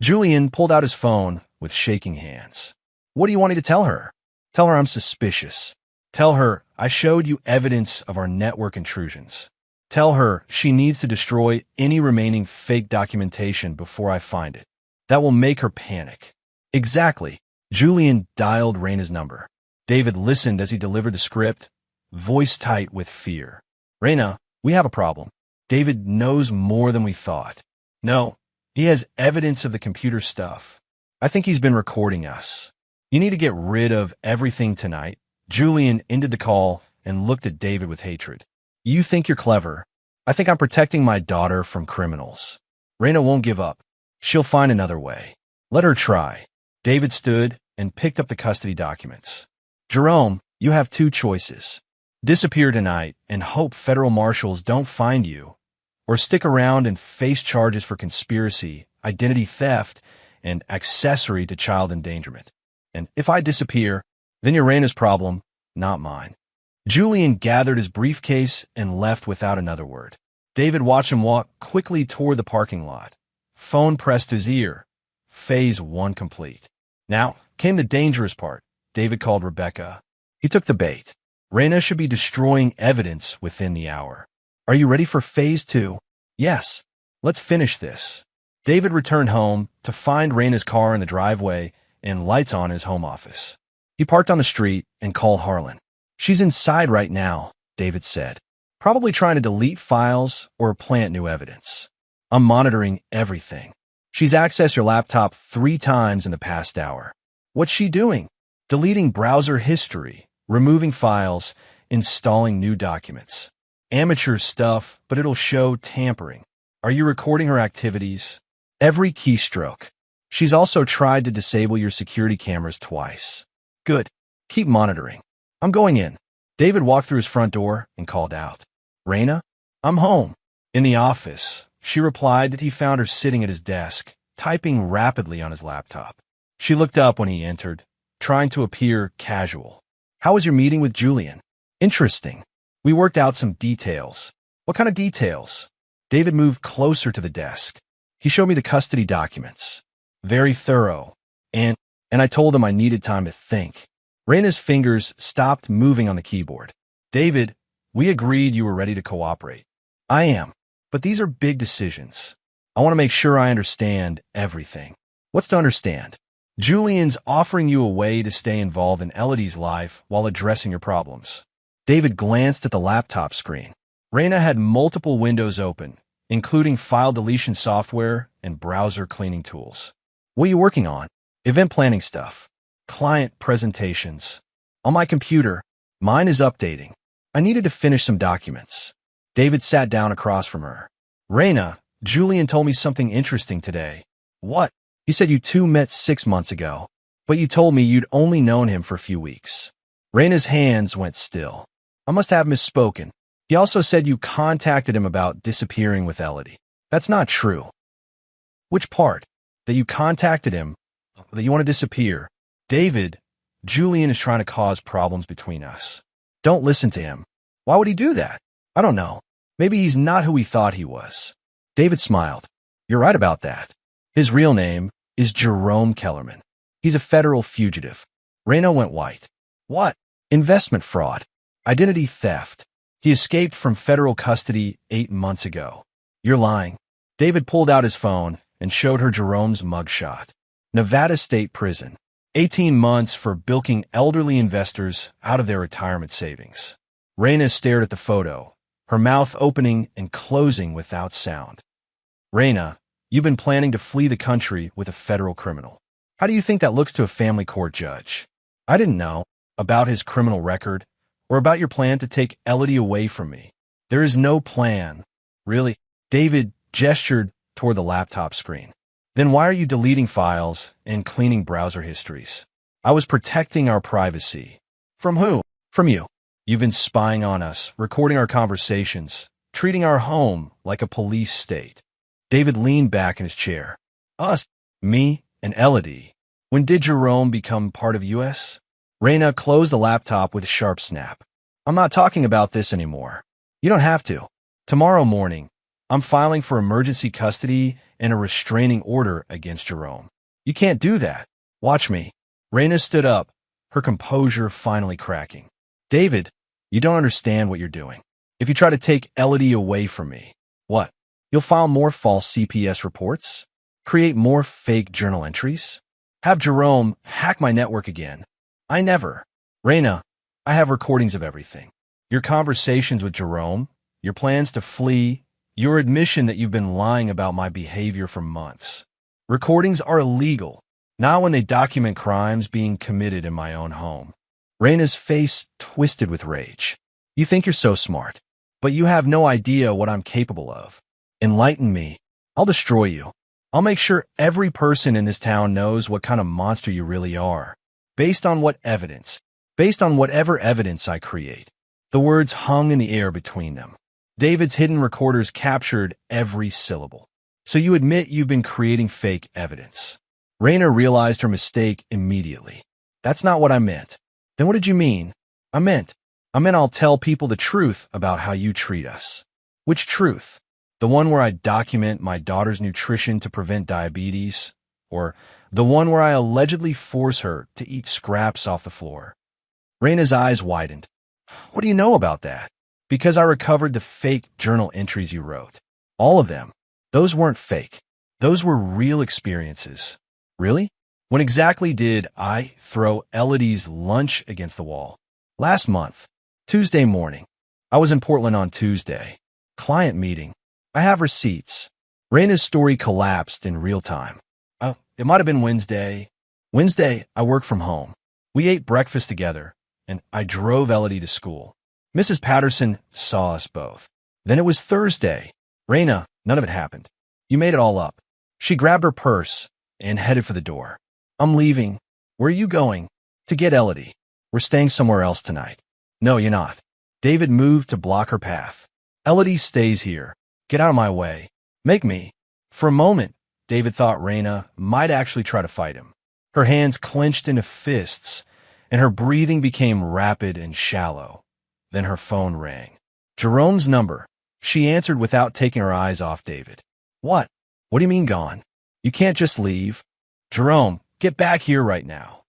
Julian pulled out his phone with shaking hands. What do you want me to tell her? Tell her I'm suspicious. Tell her I showed you evidence of our network intrusions. Tell her she needs to destroy any remaining fake documentation before I find it. That will make her panic. Exactly. Julian dialed Raina's number. David listened as he delivered the script, voice tight with fear. Raina, we have a problem. David knows more than we thought. No, He has evidence of the computer stuff. I think he's been recording us. You need to get rid of everything tonight. Julian ended the call and looked at David with hatred. You think you're clever. I think I'm protecting my daughter from criminals. Raina won't give up. She'll find another way. Let her try. David stood and picked up the custody documents. Jerome, you have two choices. Disappear tonight and hope federal marshals don't find you, or stick around and face charges for conspiracy, identity theft, and accessory to child endangerment. And if I disappear, then you're Raina's problem, not mine. Julian gathered his briefcase and left without another word. David watched him walk quickly toward the parking lot. Phone pressed to his ear. Phase 1 complete. Now came the dangerous part. David called Rebecca. He took the bait. Raina should be destroying evidence within the hour. Are you ready for Phase 2? Yes. Let's finish this. David returned home to find Raina's car in the driveway and lights on in his home office. He parked on the street and called Harlan. She's inside right now, David said. Probably trying to delete files or plant new evidence. I'm monitoring everything. She's accessed your laptop 3 times in the past hour. What's she doing? Deleting browser history, removing files, installing new documents. Amateur stuff, but it'll show tampering. Are you recording her activities? Every keystroke. She's also tried to disable your security cameras twice. Good. Keep monitoring. I'm going in. David walked through his front door and called out. Raina? I'm home. In the office. She replied that he found her sitting at his desk, typing rapidly on his laptop. She looked up when he entered, trying to appear casual. How was your meeting with Julian? Interesting. We worked out some details. What kind of details? David moved closer to the desk. He showed me the custody documents. Very thorough. And I told him I needed time to think. Raina's fingers stopped moving on the keyboard. David, we agreed you were ready to cooperate. I am. But these are big decisions. I want to make sure I understand everything. What's to understand? Julian's offering you a way to stay involved in Elodie's life while addressing your problems. David glanced at the laptop screen. Raina had multiple windows open, including file deletion software and browser cleaning tools. What are you working on? Event planning stuff. Client presentations. On my computer, mine is updating. I needed to finish some documents. David sat down across from her. Raina, Julian told me something interesting today. What? He said you two met 6 months ago, but you told me you'd only known him for a few weeks. Raina's hands went still. I must have misspoken. He also said you contacted him about disappearing with Elodie. That's not true. Which part? That you contacted him? That you want to disappear? David, Julian is trying to cause problems between us. Don't listen to him. Why would he do that? I don't know. Maybe he's not who we thought he was. David smiled. You're right about that. His real name is Jerome Kellerman. He's a federal fugitive. Raina went white. What? Investment fraud. Identity theft. He escaped from federal custody 8 months ago. You're lying. David pulled out his phone and showed her Jerome's mugshot. Nevada State Prison. 18 months for bilking elderly investors out of their retirement savings. Raina stared at the photo, her mouth opening and closing without sound. Raina, you've been planning to flee the country with a federal criminal. How do you think that looks to a family court judge? I didn't know about his criminal record or about your plan to take Elodie away from me. There is no plan. Really? David gestured toward the laptop screen. Then why are you deleting files and cleaning browser histories? I was protecting our privacy. From who? From you. You've been spying on us, recording our conversations, treating our home like a police state. David leaned back in his chair. Us, me, and Elodie. When did Jerome become part of U.S.? Raina closed the laptop with a sharp snap. I'm not talking about this anymore. You don't have to. Tomorrow morning, I'm filing for emergency custody and a restraining order against Jerome. You can't do that. Watch me. Raina stood up, her composure finally cracking. David, you don't understand what you're doing. If you try to take Elodie away from me, what? You'll file more false CPS reports? Create more fake journal entries? Have Jerome hack my network again? I never. Raina, I have recordings of everything. Your conversations with Jerome, your plans to flee, Your admission that you've been lying about my behavior for months. Recordings are illegal, not when they document crimes being committed in my own home. Raina's face twisted with rage. You think you're so smart, but you have no idea what I'm capable of. Enlighten me. I'll destroy you. I'll make sure every person in this town knows what kind of monster you really are. Based on what evidence? Based on whatever evidence I create. The words hung in the air between them. David's hidden recorders captured every syllable. So you admit you've been creating fake evidence. Raina realized her mistake immediately. That's not what I meant. Then what did you mean? I meant I'll tell people the truth about how you treat us. Which truth? The one where I document my daughter's nutrition to prevent diabetes? Or the one where I allegedly force her to eat scraps off the floor? Raina's eyes widened. What do you know about that? Because I recovered the fake journal entries you wrote. All of them. Those weren't fake. Those were real experiences. Really? When exactly did I throw Elodie's lunch against the wall? Last month. Tuesday morning. I was in Portland on Tuesday. Client meeting. I have receipts. Raina's story collapsed in real time. It might have been Wednesday. Wednesday, I worked from home. We ate breakfast together, and I drove Elodie to school. Mrs. Patterson saw us both. Then it was Thursday. Raina, none of it happened. You made it all up. She grabbed her purse and headed for the door. I'm leaving. Where are you going? To get Elodie. We're staying somewhere else tonight. No, you're not. David moved to block her path. Elodie stays here. Get out of my way. Make me. For a moment, David thought Raina might actually try to fight him. Her hands clenched into fists, and her breathing became rapid and shallow. Then her phone rang. Jerome's number. She answered without taking her eyes off David. What? What do you mean gone? You can't just leave. Jerome, get back here right now.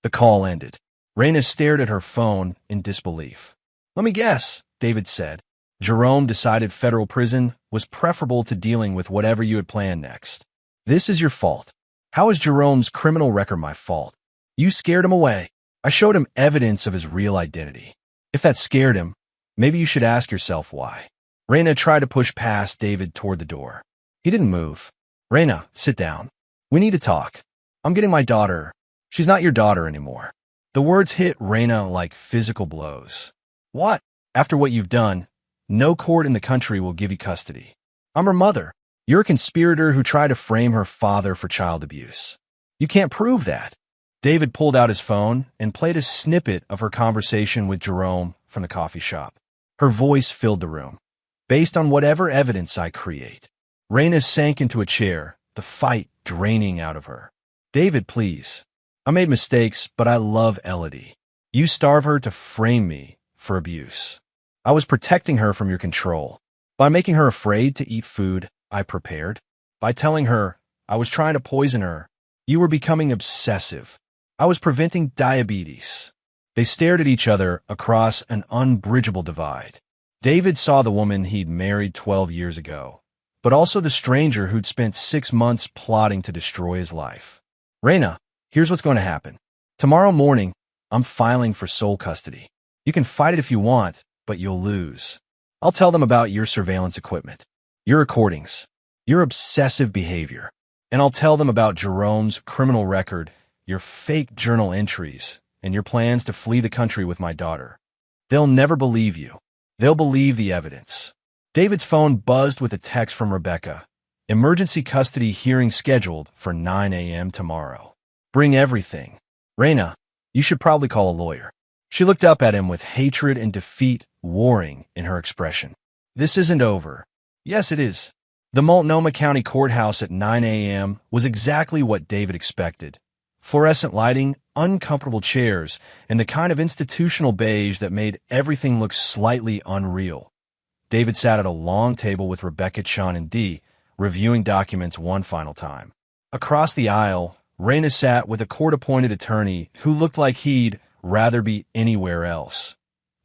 The call ended. Raina stared at her phone in disbelief. Let me guess, David said. Jerome decided federal prison was preferable to dealing with whatever you had planned next. This is your fault. How is Jerome's criminal record my fault? You scared him away. I showed him evidence of his real identity. If that scared him, maybe you should ask yourself why. Raina tried to push past David toward the door. He didn't move. Raina, sit down. We need to talk. I'm getting my daughter. She's not your daughter anymore. The words hit Raina like physical blows. What? After what you've done, no court in the country will give you custody. I'm her mother. You're a conspirator who tried to frame her father for child abuse. You can't prove that. David pulled out his phone and played a snippet of her conversation with Jerome from the coffee shop. Her voice filled the room. Based on whatever evidence I create. Raina sank into a chair, the fight draining out of her. David, please. I made mistakes, but I love Elodie. You starve her to frame me for abuse. I was protecting her from your control. By making her afraid to eat food I prepared. By telling her I was trying to poison her. You were becoming obsessive. I was preventing diabetes. They stared at each other across an unbridgeable divide. David saw the woman he'd married 12 years ago, but also the stranger who'd spent 6 months plotting to destroy his life. Raina, here's what's going to happen. Tomorrow morning, I'm filing for sole custody. You can fight it if you want, but you'll lose. I'll tell them about your surveillance equipment, your recordings, your obsessive behavior, and I'll tell them about Jerome's criminal record, your fake journal entries, and your plans to flee the country with my daughter. They'll never believe you. They'll believe the evidence. David's phone buzzed with a text from Rebecca. Emergency custody hearing scheduled for 9 a.m. tomorrow. Bring everything. Raina, you should probably call a lawyer. She looked up at him with hatred and defeat warring in her expression. This isn't over. Yes, it is. The Multnomah County Courthouse at 9 a.m. was exactly what David expected. Fluorescent lighting, uncomfortable chairs, and the kind of institutional beige that made everything look slightly unreal. David sat at a long table with Rebecca, Sean, and Dee, reviewing documents one final time. Across the aisle, Raina sat with a court-appointed attorney who looked like he'd rather be anywhere else.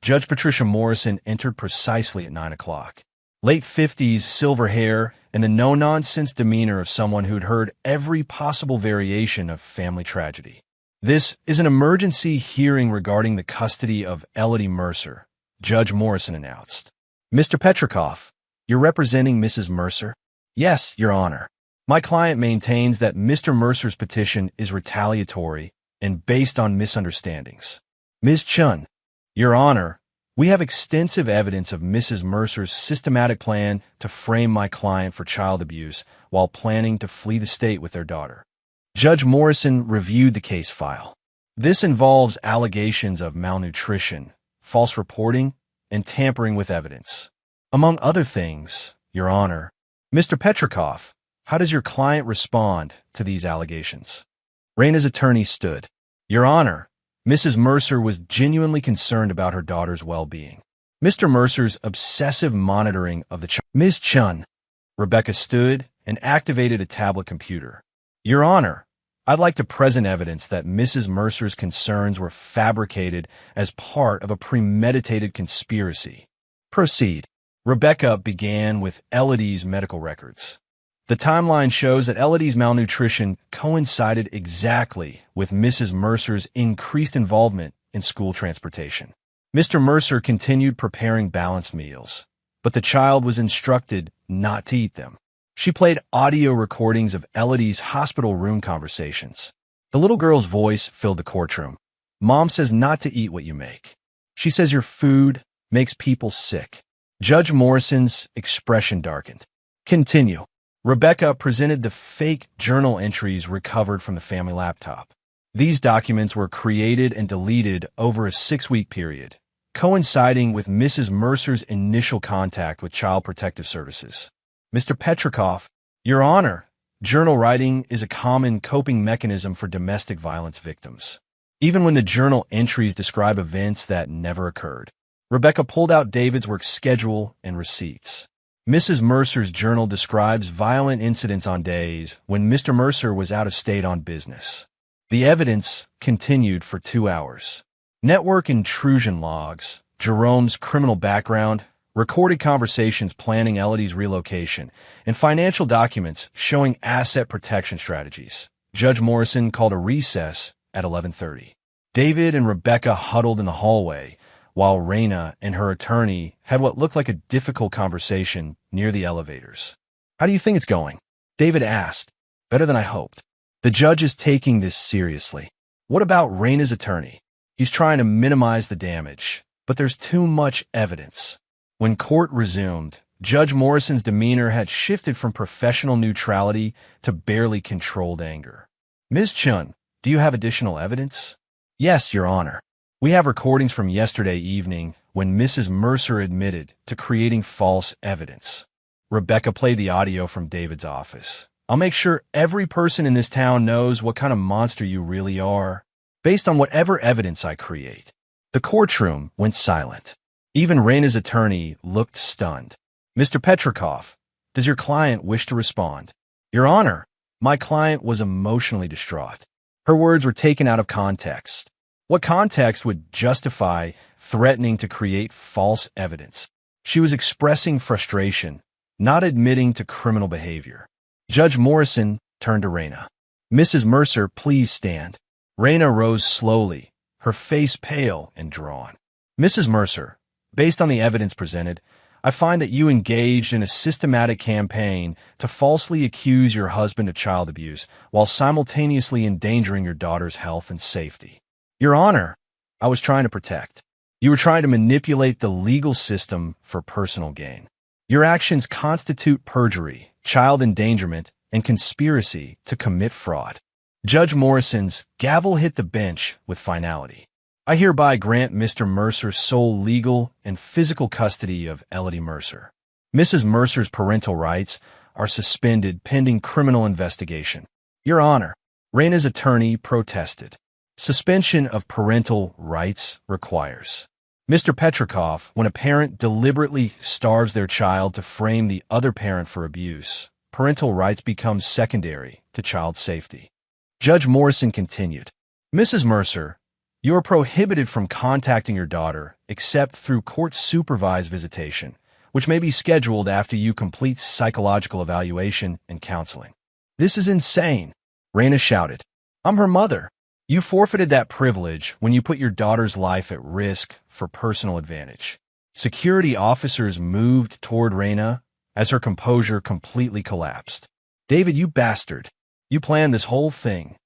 Judge Patricia Morrison entered precisely at 9 o'clock. Late 50s, silver hair, and the no-nonsense demeanor of someone who'd heard every possible variation of family tragedy. This is an emergency hearing regarding the custody of Elodie Mercer, Judge Morrison announced. Mr. Petrikoff, You're representing Mrs. Mercer? Yes, Your Honor. My client maintains that Mr. Mercer's petition is retaliatory and based on misunderstandings. Ms. Chun, Your Honor, we have extensive evidence of Mrs. Mercer's systematic plan to frame my client for child abuse while planning to flee the state with their daughter. Judge Morrison reviewed the case file. This involves allegations of malnutrition, false reporting, and tampering with evidence. Among other things, Your Honor, Mr. Petrikoff, how does your client respond to these allegations? Raina's attorney stood. Your Honor, Mrs. Mercer was genuinely concerned about her daughter's well-being. Mr. Mercer's obsessive monitoring of the child. Ms. Chun, Rebecca stood and activated a tablet computer. Your Honor, I'd like to present evidence that Mrs. Mercer's concerns were fabricated as part of a premeditated conspiracy. Proceed. Rebecca began with Elodie's medical records. The timeline shows that Elodie's malnutrition coincided exactly with Mrs. Mercer's increased involvement in school transportation. Mr. Mercer continued preparing balanced meals, but the child was instructed not to eat them. She played audio recordings of Elodie's hospital room conversations. The little girl's voice filled the courtroom. Mom says not to eat what you make. She says your food makes people sick. Judge Morrison's expression darkened. Continue. Rebecca presented the fake journal entries recovered from the family laptop. These documents were created and deleted over a 6-week period, coinciding with Mrs. Mercer's initial contact with Child Protective Services. Mr. Petrikoff, Your Honor, journal writing is a common coping mechanism for domestic violence victims, even when the journal entries describe events that never occurred. Rebecca pulled out David's work schedule and receipts. Mrs. Mercer's journal describes violent incidents on days when Mr. Mercer was out of state on business. The evidence continued for 2 hours. Network intrusion logs, Jerome's criminal background, recorded conversations planning Elodie's relocation, and financial documents showing asset protection strategies. Judge Morrison called a recess at 11:30. David and Rebecca huddled in the hallway, while Raina and her attorney had what looked like a difficult conversation near the elevators. How do you think it's going? David asked. Better than I hoped. The judge is taking this seriously. What about Raina's attorney? He's trying to minimize the damage, but there's too much evidence. When court resumed, Judge Morrison's demeanor had shifted from professional neutrality to barely controlled anger. Ms. Chun, do you have additional evidence? Yes, Your Honor. We have recordings from yesterday evening when Mrs. Mercer admitted to creating false evidence. Rebecca played the audio from David's office. I'll make sure every person in this town knows what kind of monster you really are, based on whatever evidence I create. The courtroom went silent. Even Raina's attorney looked stunned. Mr. Petrikoff, does your client wish to respond? Your Honor, my client was emotionally distraught. Her words were taken out of context. What context would justify threatening to create false evidence? She was expressing frustration, not admitting to criminal behavior. Judge Morrison turned to Raina. Mrs. Mercer, please stand. Raina rose slowly, her face pale and drawn. Mrs. Mercer, based on the evidence presented, I find that you engaged in a systematic campaign to falsely accuse your husband of child abuse while simultaneously endangering your daughter's health and safety. Your Honor, I was trying to protect. You were trying to manipulate the legal system for personal gain. Your actions constitute perjury, child endangerment, and conspiracy to commit fraud. Judge Morrison's gavel hit the bench with finality. I hereby grant Mr. Mercer sole legal and physical custody of Elodie Mercer. Mrs. Mercer's parental rights are suspended pending criminal investigation. Your Honor, Raina's attorney protested. Suspension of parental rights requires. Mr. Petrikoff, when a parent deliberately starves their child to frame the other parent for abuse, parental rights become secondary to child safety. Judge Morrison continued. Mrs. Mercer, you are prohibited from contacting your daughter except through court-supervised visitation, which may be scheduled after you complete psychological evaluation and counseling. This is insane, Raina shouted. I'm her mother. You forfeited that privilege when you put your daughter's life at risk for personal advantage. Security officers moved toward Raina, as her composure completely collapsed. "David, you bastard. You planned this whole thing."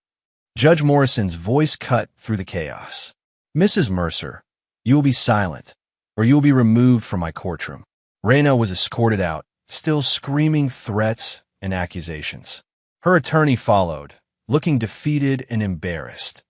Judge Morrison's voice cut through the chaos. "Mrs. Mercer, you will be silent, or you will be removed from my courtroom." Raina was escorted out, still screaming threats and accusations. Her attorney followed, looking defeated and embarrassed.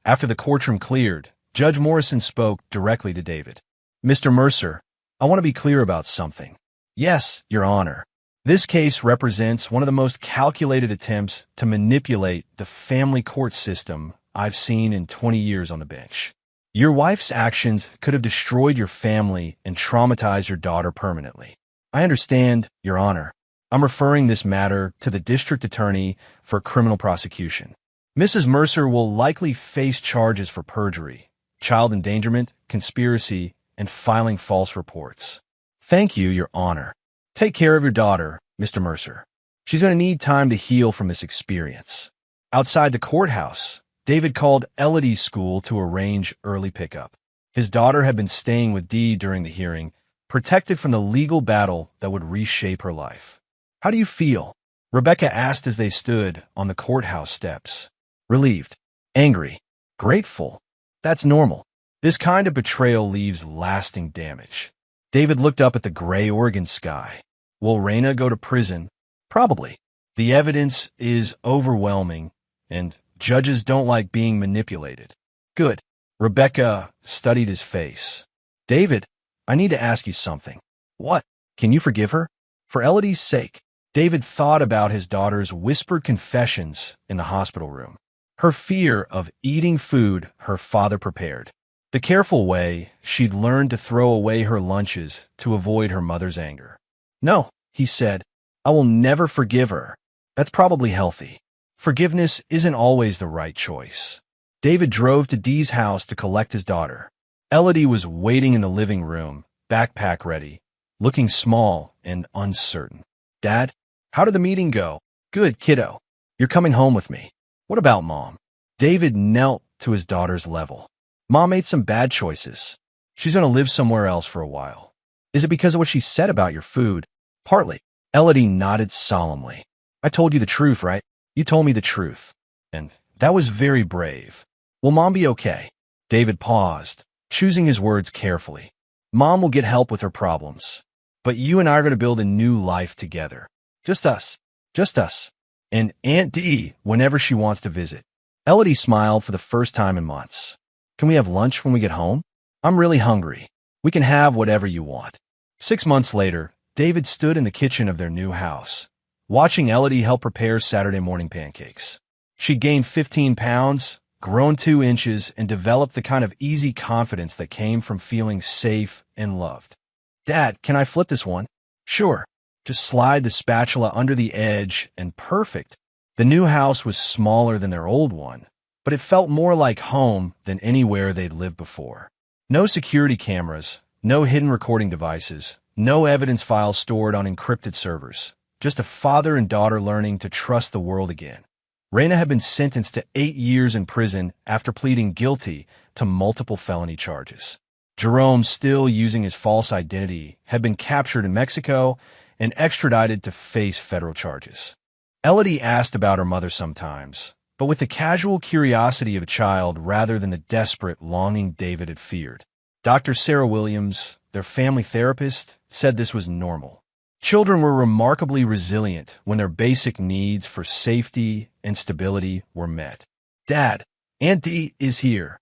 After the courtroom cleared, Judge Morrison spoke directly to David. "Mr. Mercer, I want to be clear about something." "Yes, Your Honor. This case represents one of the most calculated attempts to manipulate the family court system I've seen in 20 years on the bench. Your wife's actions could have destroyed your family and traumatized your daughter permanently. I understand, Your Honor. I'm referring this matter to the district attorney for criminal prosecution. Mrs. Mercer will likely face charges for perjury, child endangerment, conspiracy, and filing false reports." "Thank you, Your Honor. Take care of your daughter, Mr. Mercer. She's going to need time to heal from this experience." Outside the courthouse, David called Elodie's school to arrange early pickup. His daughter had been staying with Dee during the hearing, protected from the legal battle that would reshape her life. "How do you feel?" Rebecca asked as they stood on the courthouse steps. "Relieved. Angry. Grateful. That's normal. This kind of betrayal leaves lasting damage." David looked up at the gray Oregon sky. "Will Raina go to prison?" "Probably. The evidence is overwhelming, and judges don't like being manipulated." "Good." Rebecca studied his face. "David, I need to ask you something." "What? Can you forgive her?" "For Elodie's sake." David thought about his daughter's whispered confessions in the hospital room. Her fear of eating food her father prepared. The careful way she'd learned to throw away her lunches to avoid her mother's anger. "No," he said, "I will never forgive her." "That's probably healthy. Forgiveness isn't always the right choice." David drove to Dee's house to collect his daughter. Elodie was waiting in the living room, backpack ready, looking small and uncertain. "Dad, how did the meeting go?" "Good, kiddo. You're coming home with me." "What about Mom?" David knelt to his daughter's level. "Mom made some bad choices. She's going to live somewhere else for a while." "Is it because of what she said about your food?" "Partly." Elodie nodded solemnly. "I told you the truth, right?" "You told me the truth. And that was very brave." "Will Mom be okay?" David paused, choosing his words carefully. "Mom will get help with her problems. But you and I are going to build a new life together. Just us. Just us. And Aunt Dee whenever she wants to visit." Elodie smiled for the first time in months. "Can we have lunch when we get home? I'm really hungry. We can have whatever you want." 6 months later, David stood in the kitchen of their new house, watching Elodie help prepare Saturday morning pancakes. She'd gained 15 pounds, grown 2 inches, and developed the kind of easy confidence that came from feeling safe and loved. "Dad, can I flip this one?" "Sure." Just slide the spatula under the edge and perfect. The new house was smaller than their old one, but it felt more like home than anywhere they'd lived before. No security cameras, no hidden recording devices, no evidence files stored on encrypted servers. Just a father and daughter learning to trust the world again. Raina had been sentenced to 8 years in prison after pleading guilty to multiple felony charges. Jerome, still using his false identity, had been captured in Mexico and extradited to face federal charges. Elodie asked about her mother sometimes, but with the casual curiosity of a child rather than the desperate longing David had feared. Dr. Sarah Williams, their family therapist, said this was normal. Children were remarkably resilient when their basic needs for safety and stability were met. "Dad, Aunt Dee is here."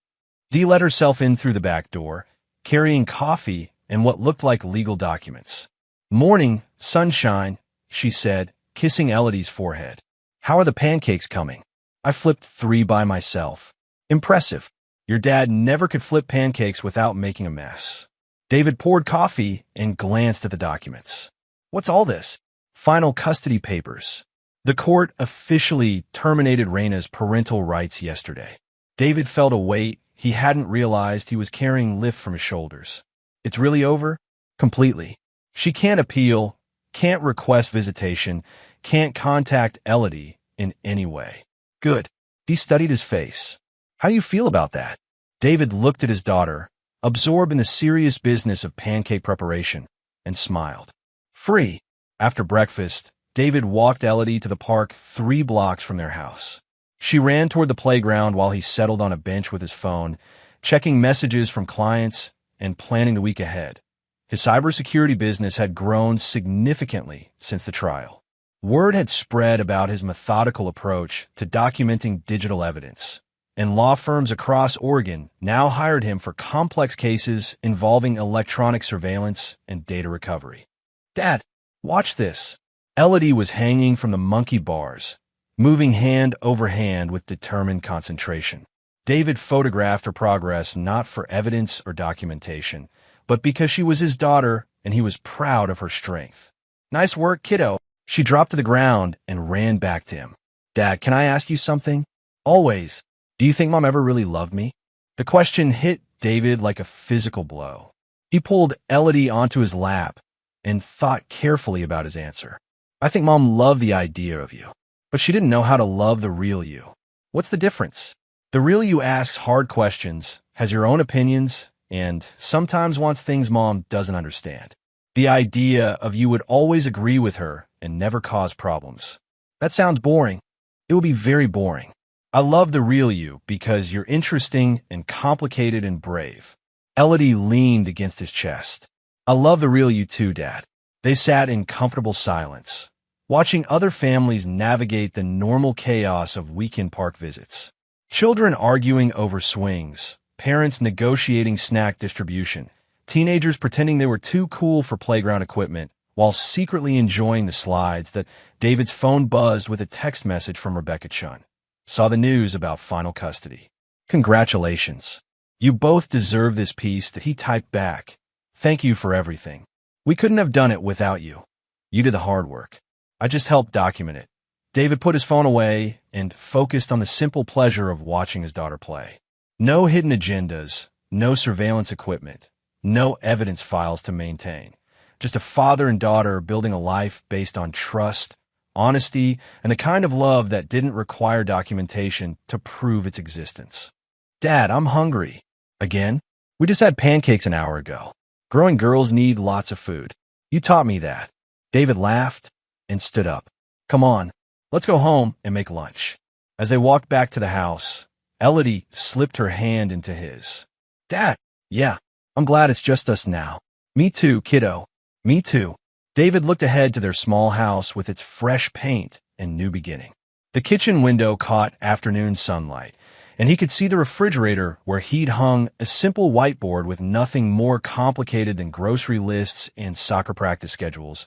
Dee let herself in through the back door, carrying coffee and what looked like legal documents. "Morning, sunshine," she said, kissing Elodie's forehead. "How are the pancakes coming?" "I flipped 3 by myself." "Impressive. Your dad never could flip pancakes without making a mess." David poured coffee and glanced at the documents. "What's all this?" "Final custody papers." The court officially terminated Raina's parental rights yesterday. David felt a weight he hadn't realized he was carrying lift from his shoulders. "It's really over?" "Completely. She can't appeal, can't request visitation, can't contact Elodie in any way." "Good." He studied his face. "How do you feel about that?" David looked at his daughter, absorbed in the serious business of pancake preparation, and smiled. "Free. After breakfast, David walked Elodie to the park 3 blocks from their house. She ran toward the playground while he settled on a bench with his phone, checking messages from clients and planning the week ahead. His cybersecurity business had grown significantly since the trial. Word had spread about his methodical approach to documenting digital evidence, and law firms across Oregon now hired him for complex cases involving electronic surveillance and data recovery. "Dad, watch this." Elodie was hanging from the monkey bars, moving hand over hand with determined concentration. David photographed her progress not for evidence or documentation, but because she was his daughter and he was proud of her strength. "Nice work, kiddo." She dropped to the ground and ran back to him. "Dad, can I ask you something?" "Always. Do you think Mom ever really loved me?" The question hit David like a physical blow. He pulled Elodie onto his lap and thought carefully about his answer. "I think Mom loved the idea of you, but she didn't know how to love the real you." "What's the difference?" "The real you asks hard questions, has your own opinions, and sometimes wants things Mom doesn't understand. The idea of you would always agree with her and never cause problems. That sounds boring. It will be very boring. I love the real you because you're interesting and complicated and brave." Elodie leaned against his chest. "I love the real you too, Dad." They sat in comfortable silence, watching other families navigate the normal chaos of weekend park visits. Children arguing over swings, parents negotiating snack distribution, teenagers pretending they were too cool for playground equipment, while secretly enjoying the slides. That David's phone buzzed with a text message from Rebecca Chun. "Saw the news about final custody. Congratulations. You both deserve this piece." That he typed back. "Thank you for everything. We couldn't have done it without you. You did the hard work. I just helped document it." David put his phone away and focused on the simple pleasure of watching his daughter play. No hidden agendas, no surveillance equipment, no evidence files to maintain. Just a father and daughter building a life based on trust, honesty, and the kind of love that didn't require documentation to prove its existence. "Dad, I'm hungry." "Again? We just had pancakes an hour ago. Growing girls need lots of food. You taught me that." David laughed and stood up. "Come on, let's go home and make lunch." As they walked back to the house, Elodie slipped her hand into his. "Dad, yeah, I'm glad it's just us now." "Me too, kiddo. Me too." David looked ahead to their small house with its fresh paint and new beginning. The kitchen window caught afternoon sunlight, and he could see the refrigerator where he'd hung a simple whiteboard with nothing more complicated than grocery lists and soccer practice schedules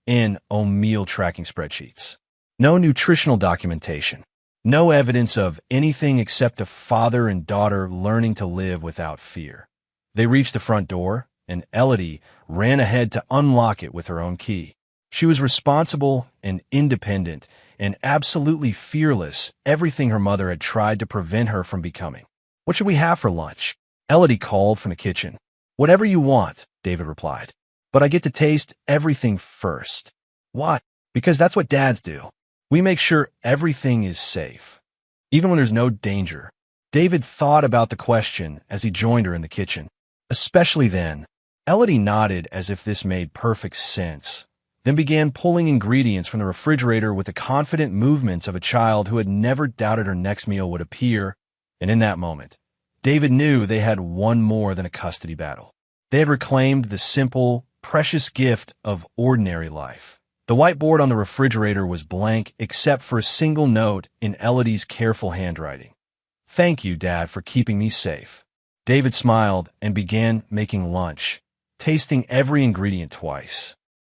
in meal tracking spreadsheets. No nutritional documentation. No evidence of anything except a father and daughter learning to live without fear. They reached the front door, and Elodie ran ahead to unlock it with her own key. She was responsible and independent and absolutely fearless, everything her mother had tried to prevent her from becoming. "What should we have for lunch?" Elodie called from the kitchen. "Whatever you want," David replied. "But I get to taste everything first." "What?" "Because that's what dads do. We make sure everything is safe, even when there's no danger." David thought about the question as he joined her in the kitchen. Especially then. Elodie nodded as if this made perfect sense, then began pulling ingredients from the refrigerator with the confident movements of a child who had never doubted her next meal would appear. And in that moment, David knew they had won more than a custody battle. They had reclaimed the simple, precious gift of ordinary life. The whiteboard on the refrigerator was blank except for a single note in Elodie's careful handwriting. "Thank you, Dad, for keeping me safe." David smiled and began making lunch, tasting every ingredient twice.